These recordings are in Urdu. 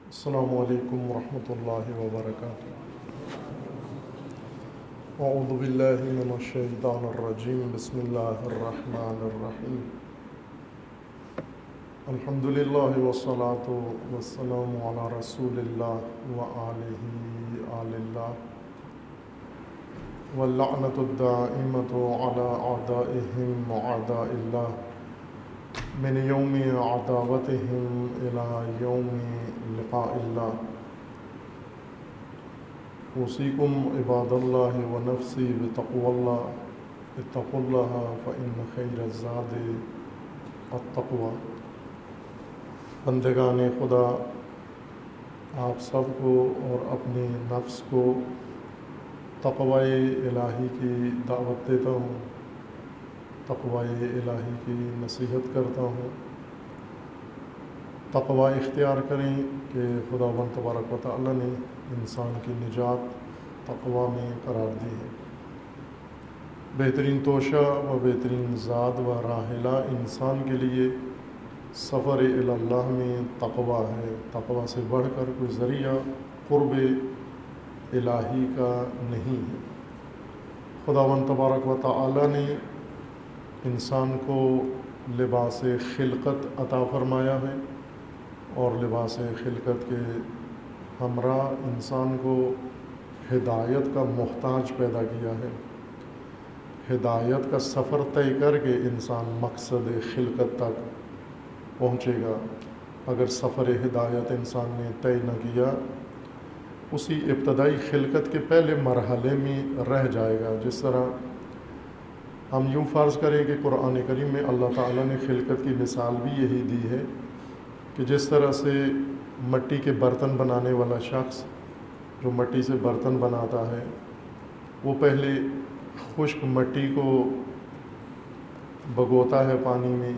السلام علیکم ورحمۃ اللہ وبرکاتہ۔ اعوذ باللہ من الشیطان الرجیم، بسم اللہ الرحمن الرحیم۔ الحمد للہ والصلاة والسلام علی رسول اللہ وآلہ آل اللہ، واللعنۃ الدائمۃ علی اعدائہم وأعداء اللہ من یوم عداوتہم الی یوم لقاء اللہ۔ اوصیکم عباد اللہ ونفسی بتقوی اللہ، اتقوا اللہ فإن خیر الزاد التقوی۔ بندگان خدا، آپ سب کو اور اپنے نفس کو تقوی الہی کی دعوت دیتا ہوں، تقوی الہی کی نصیحت کرتا ہوں۔ تقوی اختیار کریں کہ خداوند تبارک و تعالی نے انسان کی نجات تقوی میں قرار دی ہے۔ بہترین توشہ و بہترین زاد و راحلہ انسان کے لیے سفر الی اللہ میں تقوی ہے۔ تقوی سے بڑھ کر کوئی ذریعہ قرب الہی کا نہیں ہے۔ خداوند تبارک و تعالی نے انسان کو لباس خلقت عطا فرمایا ہے، اور لباس خلقت کے ہمراہ انسان کو ہدایت کا محتاج پیدا کیا ہے۔ ہدایت کا سفر طے کر کے انسان مقصد خلقت تک پہنچے گا۔ اگر سفر ہدایت انسان نے طے نہ کیا، اسی ابتدائی خلقت کے پہلے مرحلے میں رہ جائے گا۔ جس طرح ہم یوں فرض کریں کہ قرآن کریم میں اللہ تعالیٰ نے خلقت کی مثال بھی یہی دی ہے کہ جس طرح سے مٹی کے برتن بنانے والا شخص جو مٹی سے برتن بناتا ہے، وہ پہلے خشک مٹی کو بھگوتا ہے، پانی میں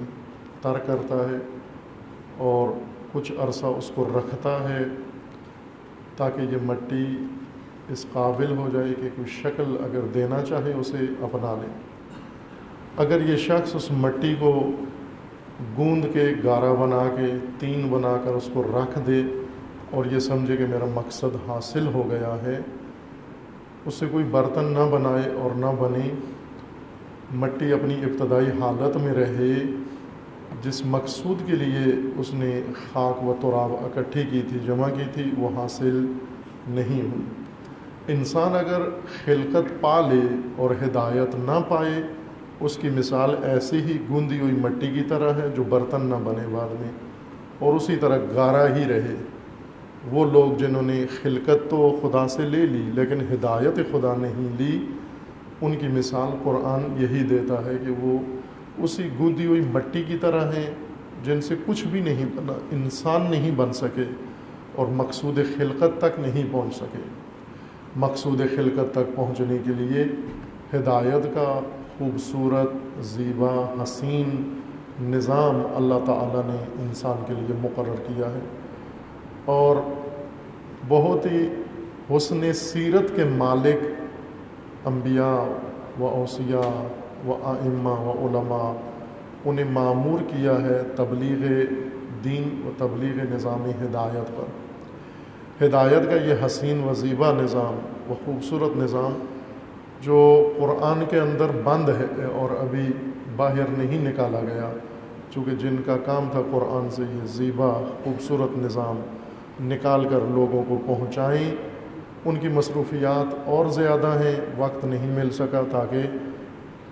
تر کرتا ہے، اور کچھ عرصہ اس کو رکھتا ہے تاکہ یہ مٹی اس قابل ہو جائے کہ کوئی شکل اگر دینا چاہے اسے اپنا لے۔ اگر یہ شخص اس مٹی کو گوندھ کے گارا بنا کے تین بنا کر اس کو رکھ دے اور یہ سمجھے کہ میرا مقصد حاصل ہو گیا ہے، اس سے کوئی برتن نہ بنائے اور نہ بنے، مٹی اپنی ابتدائی حالت میں رہے، جس مقصود کے لیے اس نے خاک و تراب اکٹھی کی تھی، جمع کی تھی، وہ حاصل نہیں ہوئی۔ انسان اگر خلقت پا لے اور ہدایت نہ پائے، اس کی مثال ایسی ہی گوندھی ہوئی مٹی کی طرح ہے جو برتن نہ بنے بعد میں، اور اسی طرح گارا ہی رہے۔ وہ لوگ جنہوں نے خلقت تو خدا سے لے لی لیکن ہدایت خدا نہیں لی، ان کی مثال قرآن یہی دیتا ہے کہ وہ اسی گوندھی ہوئی مٹی کی طرح ہیں جن سے کچھ بھی نہیں بنا، انسان نہیں بن سکے اور مقصود خلقت تک نہیں پہنچ سکے۔ مقصود خلقت تک پہنچنے کے لیے ہدایت کا خوبصورت، زیبا، حسین نظام اللہ تعالیٰ نے انسان کے لیے مقرر کیا ہے، اور بہت ہی حسن سیرت کے مالک انبیاء و اوصیاء و ائمہ و علماء، انہیں مامور کیا ہے تبلیغ دین و تبلیغ نظام ہدایت پر۔ ہدایت کا یہ حسین و زیبا نظام و خوبصورت نظام جو قرآن کے اندر بند ہے اور ابھی باہر نہیں نکالا گیا، چونکہ جن کا کام تھا قرآن سے یہ زیبا خوبصورت نظام نکال کر لوگوں کو پہنچائیں، ان کی مصروفیات اور زیادہ ہیں، وقت نہیں مل سکا تاکہ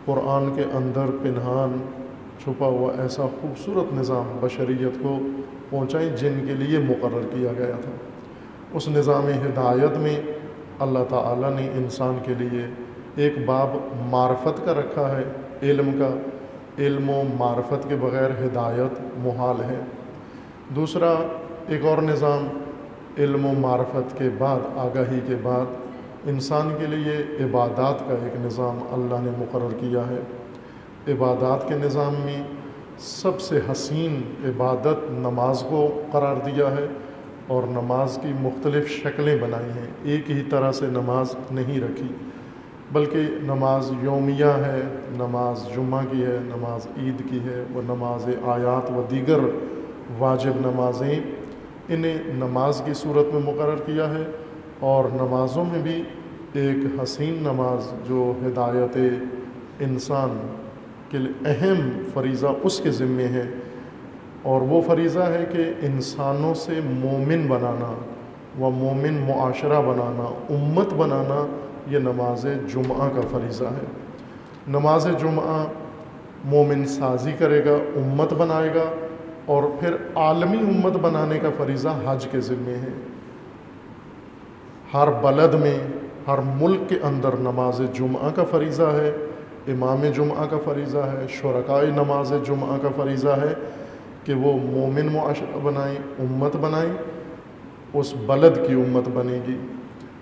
قرآن کے اندر پنہان چھپا ہوا ایسا خوبصورت نظام بشریت کو پہنچائیں جن کے لیے مقرر کیا گیا تھا۔ اس نظام ہدایت میں اللہ تعالیٰ نے انسان کے لیے ایک باب معرفت کا رکھا ہے، علم کا۔ علم و معرفت کے بغیر ہدایت محال ہے۔ دوسرا ایک اور نظام، علم و معرفت کے بعد، آگاہی کے بعد انسان کے لیے عبادات کا ایک نظام اللہ نے مقرر کیا ہے۔ عبادات کے نظام میں سب سے حسین عبادت نماز کو قرار دیا ہے، اور نماز کی مختلف شکلیں بنائی ہیں، ایک ہی طرح سے نماز نہیں رکھی، بلکہ نماز یومیہ ہے، نماز جمعہ کی ہے، نماز عید کی ہے، وہ نماز آیات و دیگر واجب نمازیں انہیں نماز کی صورت میں مقرر کیا ہے، اور نمازوں میں بھی ایک حسین نماز جو ہدایت انسان کے لیے اہم فریضہ اس کے ذمے ہے، اور وہ فریضہ ہے کہ انسانوں سے مومن بنانا و مومن معاشرہ بنانا، امت بنانا، یہ نماز جمعہ کا فریضہ ہے۔ نماز جمعہ مومن سازی کرے گا، امت بنائے گا، اور پھر عالمی امت بنانے کا فریضہ حج کے ذمے ہے۔ ہر بلد میں، ہر ملک کے اندر نماز جمعہ کا فریضہ ہے، امام جمعہ کا فریضہ ہے، شرکائے نماز جمعہ کا فریضہ ہے کہ وہ مومن معاشرہ بنائیں، امت بنائیں، اس بلد کی امت بنے گی،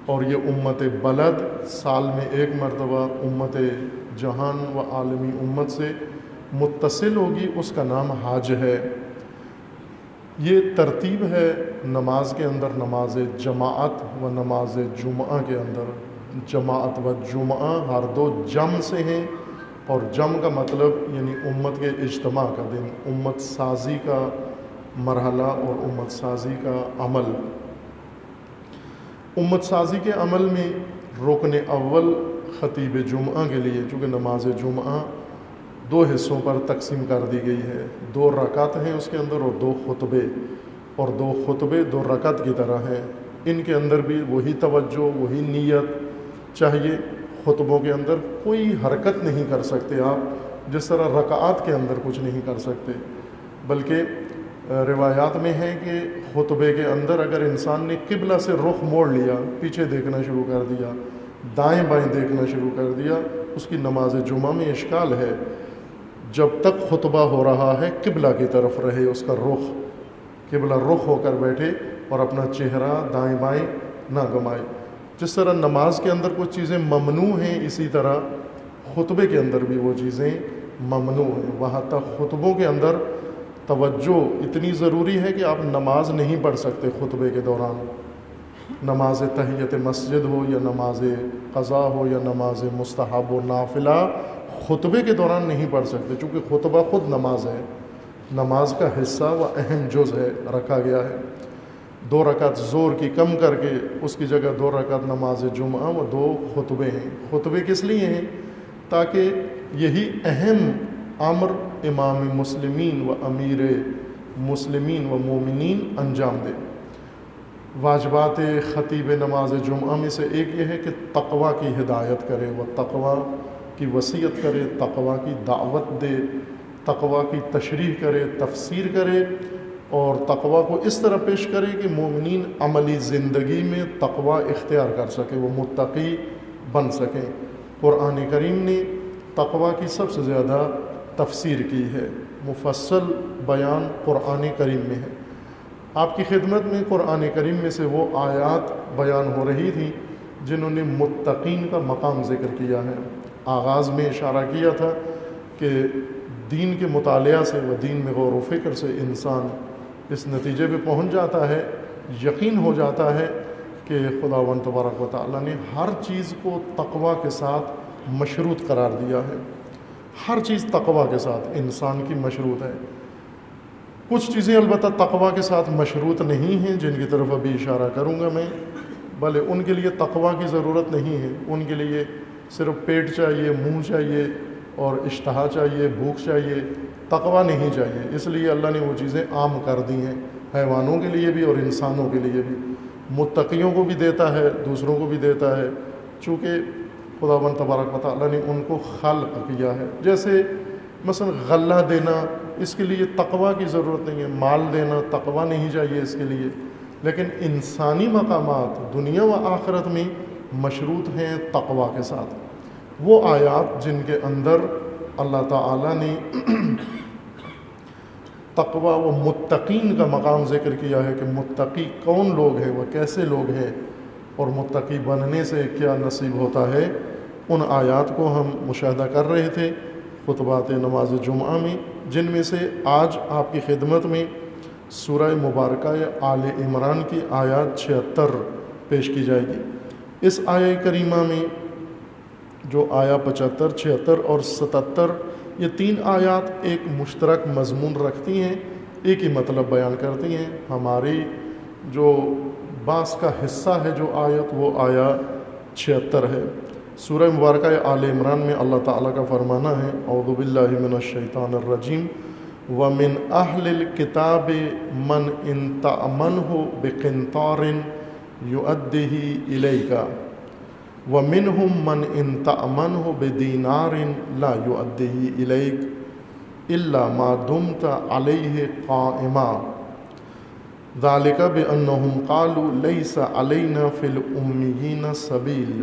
اور یہ امت بلد سال میں ایک مرتبہ امت جہان و عالمی امت سے متصل ہوگی، اس کا نام حج ہے۔ یہ ترتیب ہے نماز کے اندر، نماز جماعت و نماز جمعہ کے اندر۔ جماعت و جمعہ ہر دو جم سے ہیں، اور جم کا مطلب یعنی امت کے اجتماع کا دن، امت سازی کا مرحلہ اور امت سازی کا عمل۔ امت سازی کے عمل میں رکن اول خطیب جمعہ کے لیے، چونکہ نماز جمعہ دو حصوں پر تقسیم کر دی گئی ہے، 2 رکعت ہیں اس کے اندر اور 2 خطبے، اور 2 خطبے 2 رکعت کی طرح ہیں۔ ان کے اندر بھی وہی توجہ، وہی نیت چاہیے۔ خطبوں کے اندر کوئی حرکت نہیں کر سکتے آپ، جس طرح رکعات کے اندر کچھ نہیں کر سکتے، بلکہ روایات میں ہے کہ خطبے کے اندر اگر انسان نے قبلہ سے رخ موڑ لیا، پیچھے دیکھنا شروع کر دیا، دائیں بائیں دیکھنا شروع کر دیا، اس کی نماز جمعہ میں اشکال ہے۔ جب تک خطبہ ہو رہا ہے قبلہ کی طرف رہے، اس کا رخ قبلہ رخ ہو کر بیٹھے اور اپنا چہرہ دائیں بائیں نہ گمائے۔ جس طرح نماز کے اندر کچھ چیزیں ممنوع ہیں، اسی طرح خطبے کے اندر بھی وہ چیزیں ممنوع ہیں۔ وہاں تک خطبوں کے اندر توجہ اتنی ضروری ہے کہ آپ نماز نہیں پڑھ سکتے خطبے کے دوران، نماز تحیت مسجد ہو یا نماز قضا ہو یا نماز مستحب و نافلہ، خطبے کے دوران نہیں پڑھ سکتے، چونکہ خطبہ خود نماز ہے، نماز کا حصہ و اہم جز ہے، رکھا گیا ہے۔ 2 رکعت زور کی کم کر کے اس کی جگہ 2 رکعت نماز جمعہ و 2 خطبے ہیں۔ خطبے کس لیے ہیں؟ تاکہ یہی اہم امر امام مسلمین و امیر مسلمین و مومنین انجام دے۔ واجبات خطیب نماز جمعہ میں سے ایک یہ ہے کہ تقوی کی ہدایت کرے، وہ تقوی کی وصیت کرے، تقوی کی دعوت دے، تقوی کی تشریح کرے، تفسیر کرے، اور تقوی کو اس طرح پیش کرے کہ مومنین عملی زندگی میں تقوی اختیار کر سکے، وہ متقی بن سکیں۔ قرآن کریم نے تقوی کی سب سے زیادہ تفسیر کی ہے، مفصل بیان قرآن کریم میں ہے۔ آپ کی خدمت میں قرآن کریم میں سے وہ آیات بیان ہو رہی تھیں جنہوں نے متقین کا مقام ذکر کیا ہے۔ آغاز میں اشارہ کیا تھا کہ دین کے مطالعہ سے و دین میں غور و فکر سے انسان اس نتیجے پہ پہنچ جاتا ہے، یقین ہو جاتا ہے کہ خداوند تبارک و تعالیٰ نے ہر چیز کو تقوی کے ساتھ مشروط قرار دیا ہے۔ ہر چیز تقوی کے ساتھ انسان کی مشروط ہے۔ کچھ چیزیں البتہ تقوی کے ساتھ مشروط نہیں ہیں، جن کی طرف ابھی اشارہ کروں گا میں، بھلے ان کے لیے تقوی کی ضرورت نہیں ہے، ان کے لیے صرف پیٹ چاہیے، منہ چاہیے اور اشتہا چاہیے، بھوک چاہیے، تقوی نہیں چاہیے۔ اس لیے اللہ نے وہ چیزیں عام کر دی ہیں، حیوانوں کے لیے بھی اور انسانوں کے لیے بھی۔ متقیوں کو بھی دیتا ہے، دوسروں کو بھی دیتا ہے، چونکہ خداوند تبارک و تعالیٰ نے ان کو خلق کیا ہے۔ جیسے مثلا غلہ دینا، اس کے لیے تقوی کی ضرورت نہیں ہے، مال دینا تقوی نہیں چاہیے اس کے لیے، لیکن انسانی مقامات دنیا و آخرت میں مشروط ہیں تقوی کے ساتھ۔ وہ آیات جن کے اندر اللہ تعالیٰ نے تقوی و متقین کا مقام ذکر کیا ہے کہ متقی کون لوگ ہیں، وہ کیسے لوگ ہیں، اور متقی بننے سے کیا نصیب ہوتا ہے، ان آیات کو ہم مشاہدہ کر رہے تھے خطبات نماز جمعہ میں، جن میں سے آج آپ کی خدمت میں سورہ مبارکہ آل عمران کی آیات 76 پیش کی جائے گی۔ اس آیہ کریمہ میں جو آیا 75، 76 اور 77، یہ 3 آیات ایک مشترک مضمون رکھتی ہیں، ایک ہی مطلب بیان کرتی ہیں۔ ہماری جو بعض کا حصہ ہے جو آیت وہ آیا 76 ہے۔ سورہ مبارکہ آل عمران میں اللہ تعالیٰ کا فرمانا ہے اعوذ باللہ من الشیطان الرجیم وَمِنْ أَهْلِ الْكِتَابِ مَنْ إِنْ تَأْمَنْهُ بِقِنْطَارٍ يُؤَدِّهِ إِلَيْكَ وَمِنْهُمْ مَنْ إِنْ تَأْمَنْهُ بِدِينَارٍ لَا يُؤَدِّهِ إِلَيْكَ إِلَّا مَا دُمْتَ عَلَيْهِ قَائِمًا ذَلِكَ بِأَنَّهُمْ قَالُوا لَيْسَ عَلَيْنَا فِي الْأُمِّيِّينَ سَبِيلٌ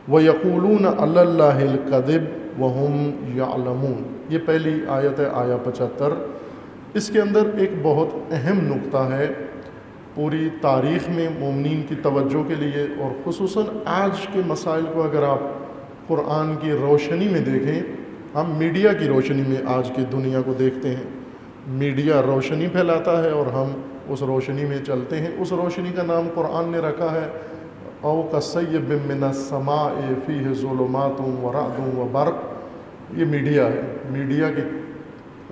وَيَقُولُونَ عَلَى اللَّهِ الْكَذِبَ وَهُمْ يَعْلَمُونَ۔ یہ پہلی آیت ہے، آیا 75۔ اس کے اندر ایک بہت اہم نقطہ ہے پوری تاریخ میں مومنین کی توجہ کے لیے، اور خصوصاً آج کے مسائل کو اگر آپ قرآن کی روشنی میں دیکھیں، ہم میڈیا کی روشنی میں آج کی دنیا کو دیکھتے ہیں، میڈیا روشنی پھیلاتا ہے اور ہم اس روشنی میں چلتے ہیں۔ اس روشنی کا نام قرآن نے رکھا ہے او کصیب من السماء فیہ ظلمات ورعد وبرق۔ یہ میڈیا ہے۔ میڈیا کی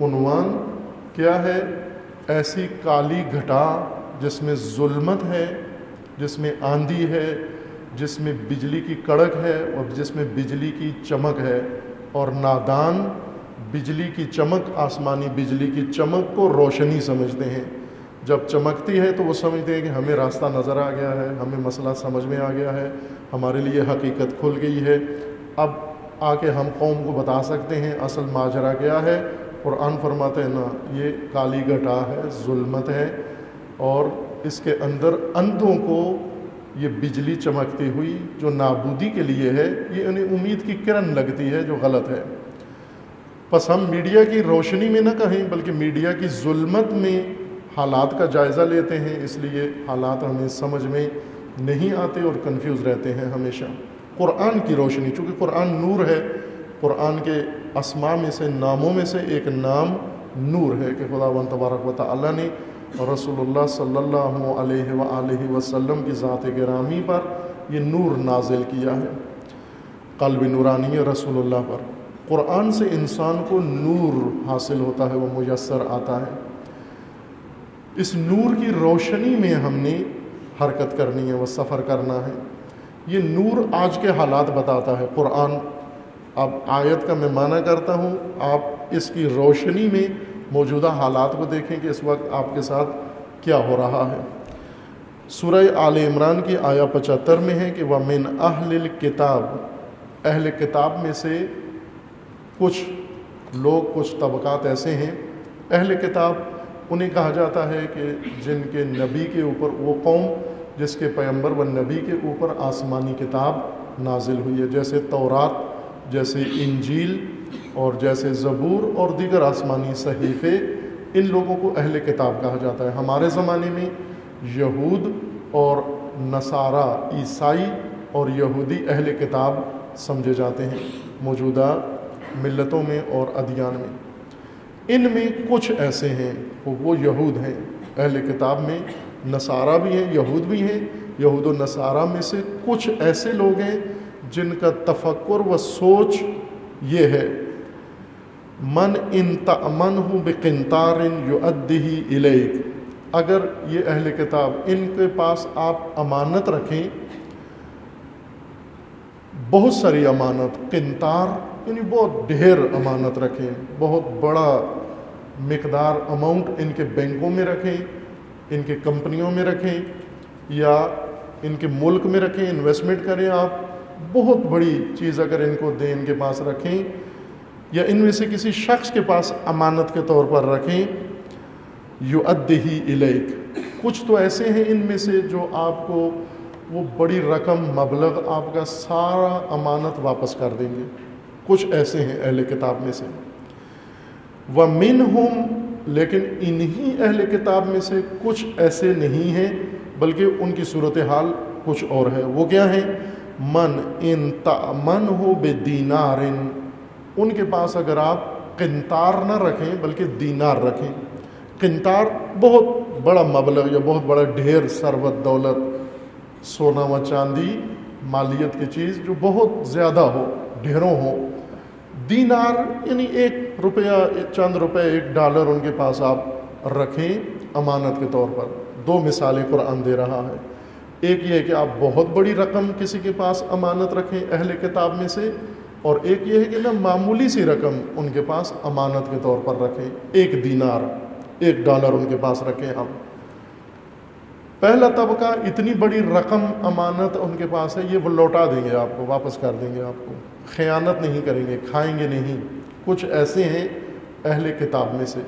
عنوان کیا ہے؟ ایسی کالی گھٹا جس میں ظلمت ہے، جس میں آندھی ہے، جس میں بجلی کی کڑک ہے اور جس میں بجلی کی چمک ہے، اور نادان بجلی کی چمک، آسمانی بجلی کی چمک کو روشنی سمجھتے ہیں۔ جب چمکتی ہے تو وہ سمجھتے ہیں کہ ہمیں راستہ نظر آ گیا ہے، ہمیں مسئلہ سمجھ میں آ گیا ہے، ہمارے لیے حقیقت کھل گئی ہے، اب آ کے ہم قوم کو بتا سکتے ہیں اصل ماجرا کیا ہے۔ قرآن فرماتے ہیں نا، یہ کالی گھٹا ہے، ظلمت ہے، اور اس کے اندر اندھوں کو یہ بجلی چمکتی ہوئی جو نابودی کے لیے ہے، یہ انہیں امید کی کرن لگتی ہے جو غلط ہے۔ بس ہم میڈیا کی روشنی میں نہ کہیں بلکہ میڈیا کی ظلمت میں حالات کا جائزہ لیتے ہیں، اس لیے حالات ہمیں سمجھ میں نہیں آتے اور کنفیوز رہتے ہیں ہمیشہ۔ قرآن کی روشنی، چونکہ قرآن نور ہے، قرآن کے اسماء میں سے، ناموں میں سے ایک نام نور ہے کہ خداوند تبارک و تعالیٰ نے رسول اللہ صلی اللہ علیہ وآلہ وسلم کی ذات گرامی پر یہ نور نازل کیا ہے، قلب نورانی رسول اللہ پر۔ قرآن سے انسان کو نور حاصل ہوتا ہے، وہ میسر آتا ہے۔ اس نور کی روشنی میں ہم نے حرکت کرنی ہے، وہ سفر کرنا ہے۔ یہ نور آج کے حالات بتاتا ہے قرآن۔ اب آیت کا میں معنی کرتا ہوں، آپ اس کی روشنی میں موجودہ حالات کو دیکھیں کہ اس وقت آپ کے ساتھ کیا ہو رہا ہے۔ سورہ آل عمران کی آیا 75 میں ہے کہ وَمِنْ أَهْلِ الْكِتَابِ، اہل کتاب میں سے کچھ لوگ، کچھ طبقات ایسے ہیں۔ اہل کتاب انہیں کہا جاتا ہے کہ جن کے نبی کے اوپر، وہ قوم جس کے پیغمبر و نبی کے اوپر آسمانی کتاب نازل ہوئی ہے، جیسے تورات، جیسے انجیل اور جیسے زبور اور دیگر آسمانی صحیفے، ان لوگوں کو اہل کتاب کہا جاتا ہے۔ ہمارے زمانے میں یہود اور نصارہ، عیسائی اور یہودی اہل کتاب سمجھے جاتے ہیں موجودہ ملتوں میں اور ادیان میں۔ ان میں کچھ ایسے ہیں، وہ یہود ہیں، اہل کتاب میں نصارہ بھی ہیں، یہود بھی ہیں۔ یہود و نصارہ میں سے کچھ ایسے لوگ ہیں جن کا تفکر و سوچ یہ ہے، من ان تأمنہ بقنطار یؤدہ الیک، اگر یہ اہل کتاب، ان کے پاس آپ امانت رکھیں، بہت ساری امانت، قنطار یعنی بہت ڈھیر امانت رکھیں، بہت بڑا مقدار اماؤنٹ ان کے بینکوں میں رکھیں، ان کے کمپنیوں میں رکھیں، یا ان کے ملک میں رکھیں، انویسٹمنٹ کریں، آپ بہت بڑی چیز اگر ان کو دیں، ان کے پاس رکھیں، یا ان میں سے کسی شخص کے پاس امانت کے طور پر رکھیں، یؤدہ الیک، کچھ تو ایسے ہیں ان میں سے جو آپ کو وہ بڑی رقم، مبلغ، آپ کا سارا امانت واپس کر دیں گے۔ کچھ ایسے ہیں اہل کتاب میں سے۔ وَمِنْهُمْ، لیکن انہی اہل کتاب میں سے کچھ ایسے نہیں ہیں، بلکہ ان کی صورتحال کچھ اور ہے۔ وہ کیا ہیں؟ من ان تأمنہ بدینار، ان کے پاس اگر آپ قنطار نہ رکھیں بلکہ دینار رکھیں۔ قنطار بہت بڑا مبلغ یا بہت بڑا ڈھیر ثروت، دولت، سونا و چاندی، مالیت کی چیز جو بہت زیادہ ہو، ڈھیروں ہو۔ دینار یعنی ایک روپیہ، چند روپے، $1 ان کے پاس آپ رکھیں امانت کے طور پر۔ دو مثالیں قرآن دے رہا ہے. ایک یہ ہے کہ آپ بہت بڑی رقم کسی کے پاس امانت رکھیں اہل کتاب میں سے، اور ایک یہ ہے کہ نا معمولی سی رقم ان کے پاس امانت کے طور پر رکھیں. 1 دینار $1 ان کے پاس رکھیں آپ. پہلا طبقہ اتنی بڑی رقم امانت ان کے پاس ہے، یہ وہ لوٹا دیں گے آپ کو، واپس کر دیں گے آپ کو، خیانت نہیں کریں گے، کھائیں گے نہیں. کچھ ایسے ہیں اہل کتاب میں سے.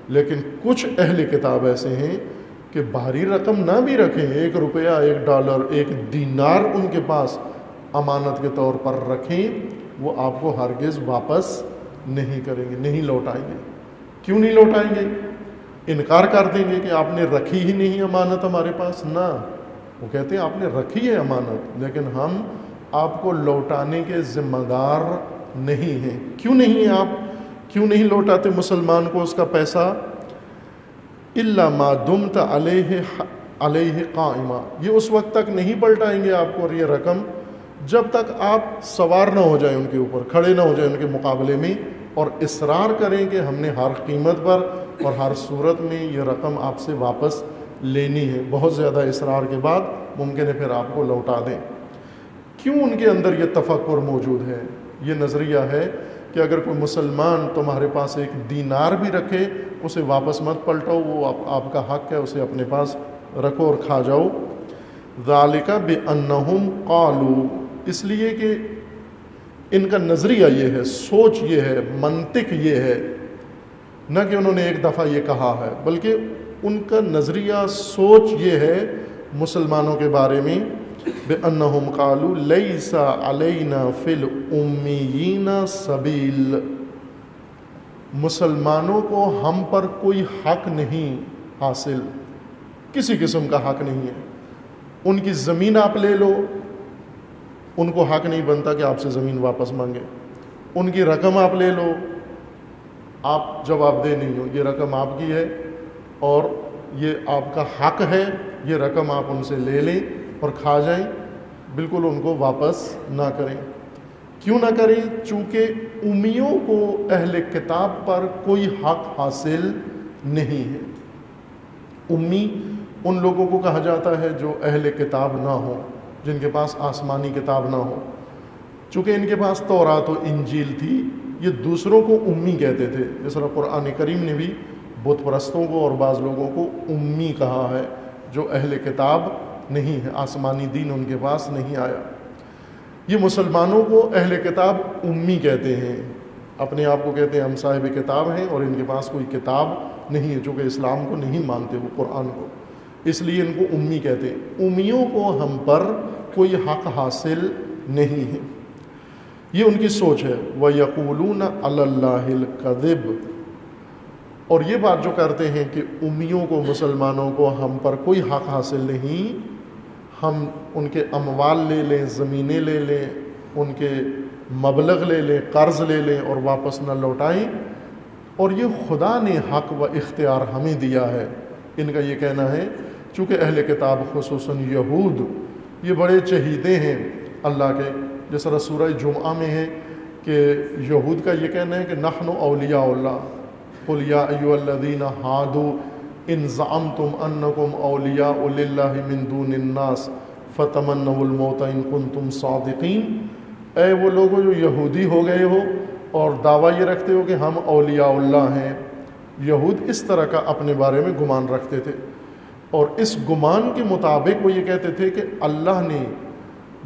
لیکن کچھ اہل کتاب ایسے ہیں کہ بھاری رقم نہ بھی رکھیں، $1 $1 1 دینار ان کے پاس امانت کے طور پر رکھیں، وہ آپ کو ہرگز واپس نہیں کریں گے، نہیں لوٹائیں گے. کیوں نہیں لوٹائیں گے؟ انکار کر دیں گے کہ آپ نے رکھی ہی نہیں امانت ہمارے پاس. نہ، وہ کہتے ہیں آپ نے رکھی ہے امانت، لیکن ہم آپ کو لوٹانے کے ذمہ دار نہیں ہیں. کیوں نہیں ہیں آپ؟ کیوں نہیں لوٹاتے مسلمان کو اس کا پیسہ؟ الا ما دمت علیہ قائما، یہ اس وقت تک نہیں پلٹائیں گے آپ کو اور یہ رقم جب تک آپ سوار نہ ہو جائیں ان کے اوپر، کھڑے نہ ہو جائیں ان کے مقابلے میں، اور اصرار کریں کہ ہم نے ہر قیمت پر اور ہر صورت میں یہ رقم آپ سے واپس لینی ہے. بہت زیادہ اصرار کے بعد ممکن ہے پھر آپ کو لوٹا دیں. کیوں ان کے اندر یہ تفکر موجود ہے؟ یہ نظریہ ہے کہ اگر کوئی مسلمان تمہارے پاس 1 دینار بھی رکھے، اسے واپس مت پلٹاؤ، وہ آپ کا حق ہے، اسے اپنے پاس رکھو اور کھا جاؤ. ذالک بانہم قالوا، اس لیے کہ ان کا نظریہ یہ ہے، سوچ یہ ہے، منطق یہ ہے، نہ کہ انہوں نے ایک دفعہ یہ کہا ہے، بلکہ ان کا نظریہ سوچ یہ ہے مسلمانوں کے بارے میں، بِأَنَّهُمْ قَالُوا لَيْسَ عَلَيْنَا فِي الْأُمِّيِّينَ سَبِيلٌ، مسلمانوں کو ہم پر کوئی حق نہیں حاصل، کسی قسم کا حق نہیں ہے. ان کی زمین آپ لے لو، ان کو حق نہیں بنتا کہ آپ سے زمین واپس مانگے. ان کی رقم آپ لے لو، آپ جواب دہ نہیں ہو، یہ رقم آپ کی ہے اور یہ آپ کا حق ہے، یہ رقم آپ ان سے لے لیں اور کھا جائیں، بالکل ان کو واپس نہ کریں. کیوں نہ کریں؟ چونکہ امیوں کو اہل کتاب پر کوئی حق حاصل نہیں ہے. امی ان لوگوں کو کہا جاتا ہے جو اہل کتاب نہ ہو، جن کے پاس آسمانی کتاب نہ ہو. چونکہ ان کے پاس تورات و انجیل تھی، یہ دوسروں کو امی کہتے تھے. جس طرح قرآن کریم نے بھی بت پرستوں کو اور بعض لوگوں کو امی کہا ہے، جو اہل کتاب نہیں ہے، آسمانی دین ان کے پاس نہیں آیا. یہ مسلمانوں کو اہل کتاب امی کہتے ہیں، اپنے آپ کو کہتے ہیں ہم صاحب کتاب ہیں، اور ان کے پاس کوئی کتاب نہیں ہے، چونکہ اسلام کو نہیں مانتے وہ، قرآن کو، اس لیے ان کو امی کہتے ہیں. امیوں کو ہم پر کوئی حق حاصل نہیں ہے، یہ ان کی سوچ ہے. وَيَقُولُونَ عَلَى اللَّهِ الْكَذِبَ، اور یہ بات جو کرتے ہیں کہ امیوں کو، مسلمانوں کو ہم پر کوئی حق حاصل نہیں، ہم ان کے اموال لے لیں، زمینیں لے لیں، ان کے مبلغ لے لیں، قرض لے لیں اور واپس نہ لوٹائیں، اور یہ خدا نے حق و اختیار ہمیں دیا ہے. ان کا یہ کہنا ہے، چونکہ اہل کتاب خصوصاً یہود یہ بڑے چہیتے ہیں اللہ کے. جس طرح سورہ جمعہ میں ہے کہ یہود کا یہ کہنا ہے کہ نحن اولیاء اللہ، قل یا ایھا الذین ہادوا ان زعمتم انکم اولیاء للہ من دون الناس فتمنوا الموت ان کنتم صادقین. اے وہ لوگوں جو یہودی ہو گئے ہو اور دعویٰ یہ رکھتے ہو کہ ہم اولیاء اللہ ہیں. یہود اس طرح کا اپنے بارے میں گمان رکھتے تھے، اور اس گمان کے مطابق وہ یہ کہتے تھے کہ اللہ نے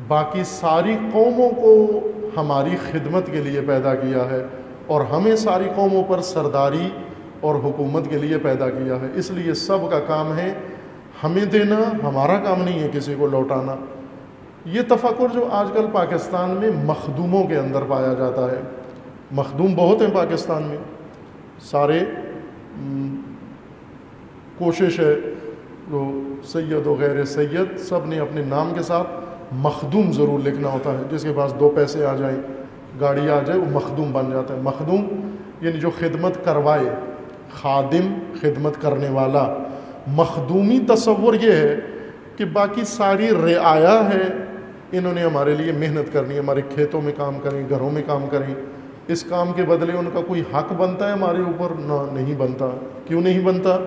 باقی ساری قوموں کو ہماری خدمت کے لیے پیدا کیا ہے، اور ہمیں ساری قوموں پر سرداری اور حکومت کے لیے پیدا کیا ہے، اس لیے سب کا کام ہے ہمیں دینا، ہمارا کام نہیں ہے کسی کو لوٹانا. یہ تفکر جو آج کل پاکستان میں مخدوموں کے اندر پایا جاتا ہے، مخدوم بہت ہیں پاکستان میں، سارے کوشش ہے جو سید و غیر سید سب نے اپنے نام کے ساتھ مخدوم ضرور لکھنا ہوتا ہے. جس کے پاس 2 پیسے آ جائیں، گاڑی آ جائے، وہ مخدوم بن جاتا ہے. مخدوم یعنی جو خدمت کروائے، خادم خدمت کرنے والا. مخدومی تصور یہ ہے کہ باقی ساری رعایا ہے، انہوں نے ہمارے لیے محنت کرنی ہے، ہمارے کھیتوں میں کام کریں، گھروں میں کام کریں، اس کام کے بدلے ان کا کوئی حق بنتا ہے ہمارے اوپر؟ نہ، نہیں بنتا. کیوں نہیں بنتا؟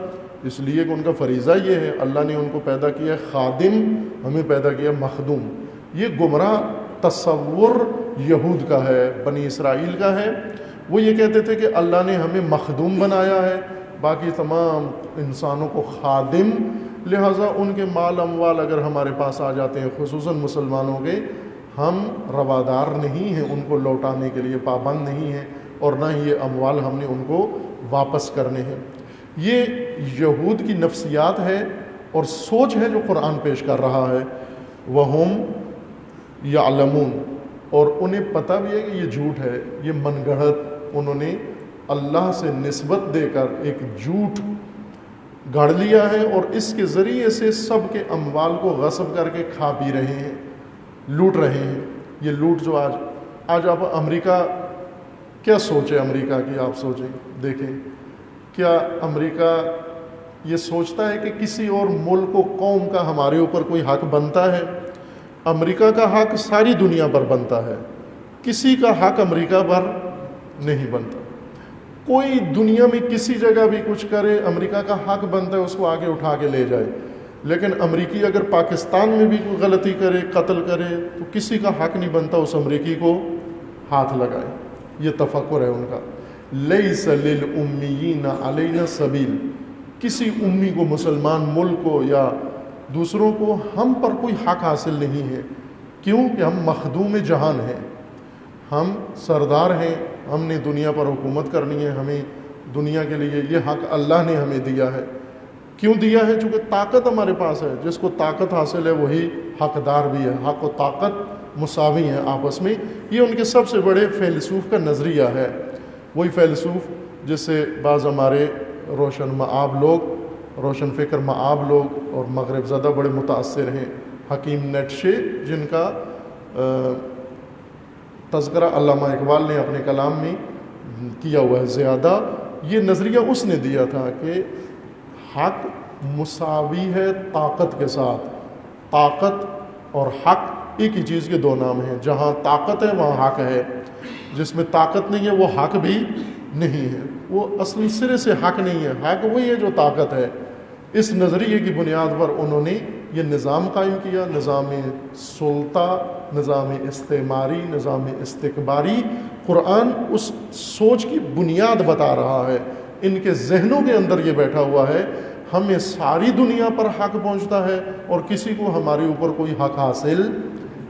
اس لیے کہ ان کا فریضہ یہ ہے، اللہ نے ان کو پیدا کیا ہے خادم، ہمیں پیدا کیا مخدوم۔ یہ گمراہ تصور یہود کا ہے، بنی اسرائیل کا ہے۔ وہ یہ کہتے تھے کہ اللہ نے ہمیں مخدوم بنایا ہے، باقی تمام انسانوں کو خادم، لہٰذا ان کے مال اموال اگر ہمارے پاس آ جاتے ہیں، خصوصاً مسلمانوں کے، ہم روادار نہیں ہیں، ان کو لوٹانے کے لیے پابند نہیں ہیں، اور نہ ہی یہ اموال ہم نے ان کو واپس کرنے ہیں۔ یہ یہود کی نفسیات ہے اور سوچ ہے جو قرآن پیش کر رہا ہے۔ وَهُمْ يَعْلَمُونَ، اور انہیں پتہ بھی ہے کہ یہ جھوٹ ہے، یہ من گڑھت انہوں نے اللہ سے نسبت دے کر ایک جھوٹ گڑھ لیا ہے، اور اس کے ذریعے سے سب کے اموال کو غصب کر کے کھا پی رہے ہیں، لوٹ رہے ہیں۔ یہ لوٹ جو آج آپ امریکہ کیا سوچے، امریکہ کی آپ سوچیں، دیکھیں کیا امریکہ یہ سوچتا ہے کہ کسی اور ملک و قوم کا ہمارے اوپر کوئی حق بنتا ہے؟ امریکہ کا حق ساری دنیا پر بنتا ہے، کسی کا حق امریکہ پر نہیں بنتا۔ کوئی دنیا میں کسی جگہ بھی کچھ کرے، امریکہ کا حق بنتا ہے اس کو آگے اٹھا کے لے جائے، لیکن امریکی اگر پاکستان میں بھی کوئی غلطی کرے، قتل کرے، تو کسی کا حق نہیں بنتا اس امریکی کو ہاتھ لگائے۔ یہ تفکر ہے ان کا۔ لیس للأمیین علینا سبیل، کسی امی کو، مسلمان ملک کو یا دوسروں کو ہم پر کوئی حق حاصل نہیں ہے۔ کیوں کہ ہم مخدوم جہان ہیں، ہم سردار ہیں، ہم نے دنیا پر حکومت کرنی ہے، ہمیں دنیا کے لیے یہ حق اللہ نے ہمیں دیا ہے۔ کیوں دیا ہے؟ چونکہ طاقت ہمارے پاس ہے، جس کو طاقت حاصل ہے وہی حقدار بھی ہے، حق و طاقت مساوی ہیں آپس میں۔ یہ ان کے سب سے بڑے فیلسوف کا نظریہ ہے، وہی فیلسوف جس سے بعض ہمارے روشن فکر معاب لوگ اور مغرب زدہ بڑے متاثر ہیں۔ حکیم نیٹشے، جن کا تذکرہ علامہ اقبال نے اپنے کلام میں کیا ہوا ہے زیادہ، یہ نظریہ اس نے دیا تھا کہ حق مساوی ہے طاقت کے ساتھ، طاقت اور حق ایک ہی چیز کے دو نام ہیں، جہاں طاقت ہے وہاں حق ہے، جس میں طاقت نہیں ہے وہ حق بھی نہیں ہے، وہ اصل سرے سے حق نہیں ہے، حق وہی ہے جو طاقت ہے۔ اس نظریے کی بنیاد پر انہوں نے یہ نظام قائم کیا، نظام سلطہ، نظام استعماری، نظام استکباری۔ قرآن اس سوچ کی بنیاد بتا رہا ہے، ان کے ذہنوں کے اندر یہ بیٹھا ہوا ہے، ہمیں ساری دنیا پر حق پہنچتا ہے اور کسی کو ہمارے اوپر کوئی حق حاصل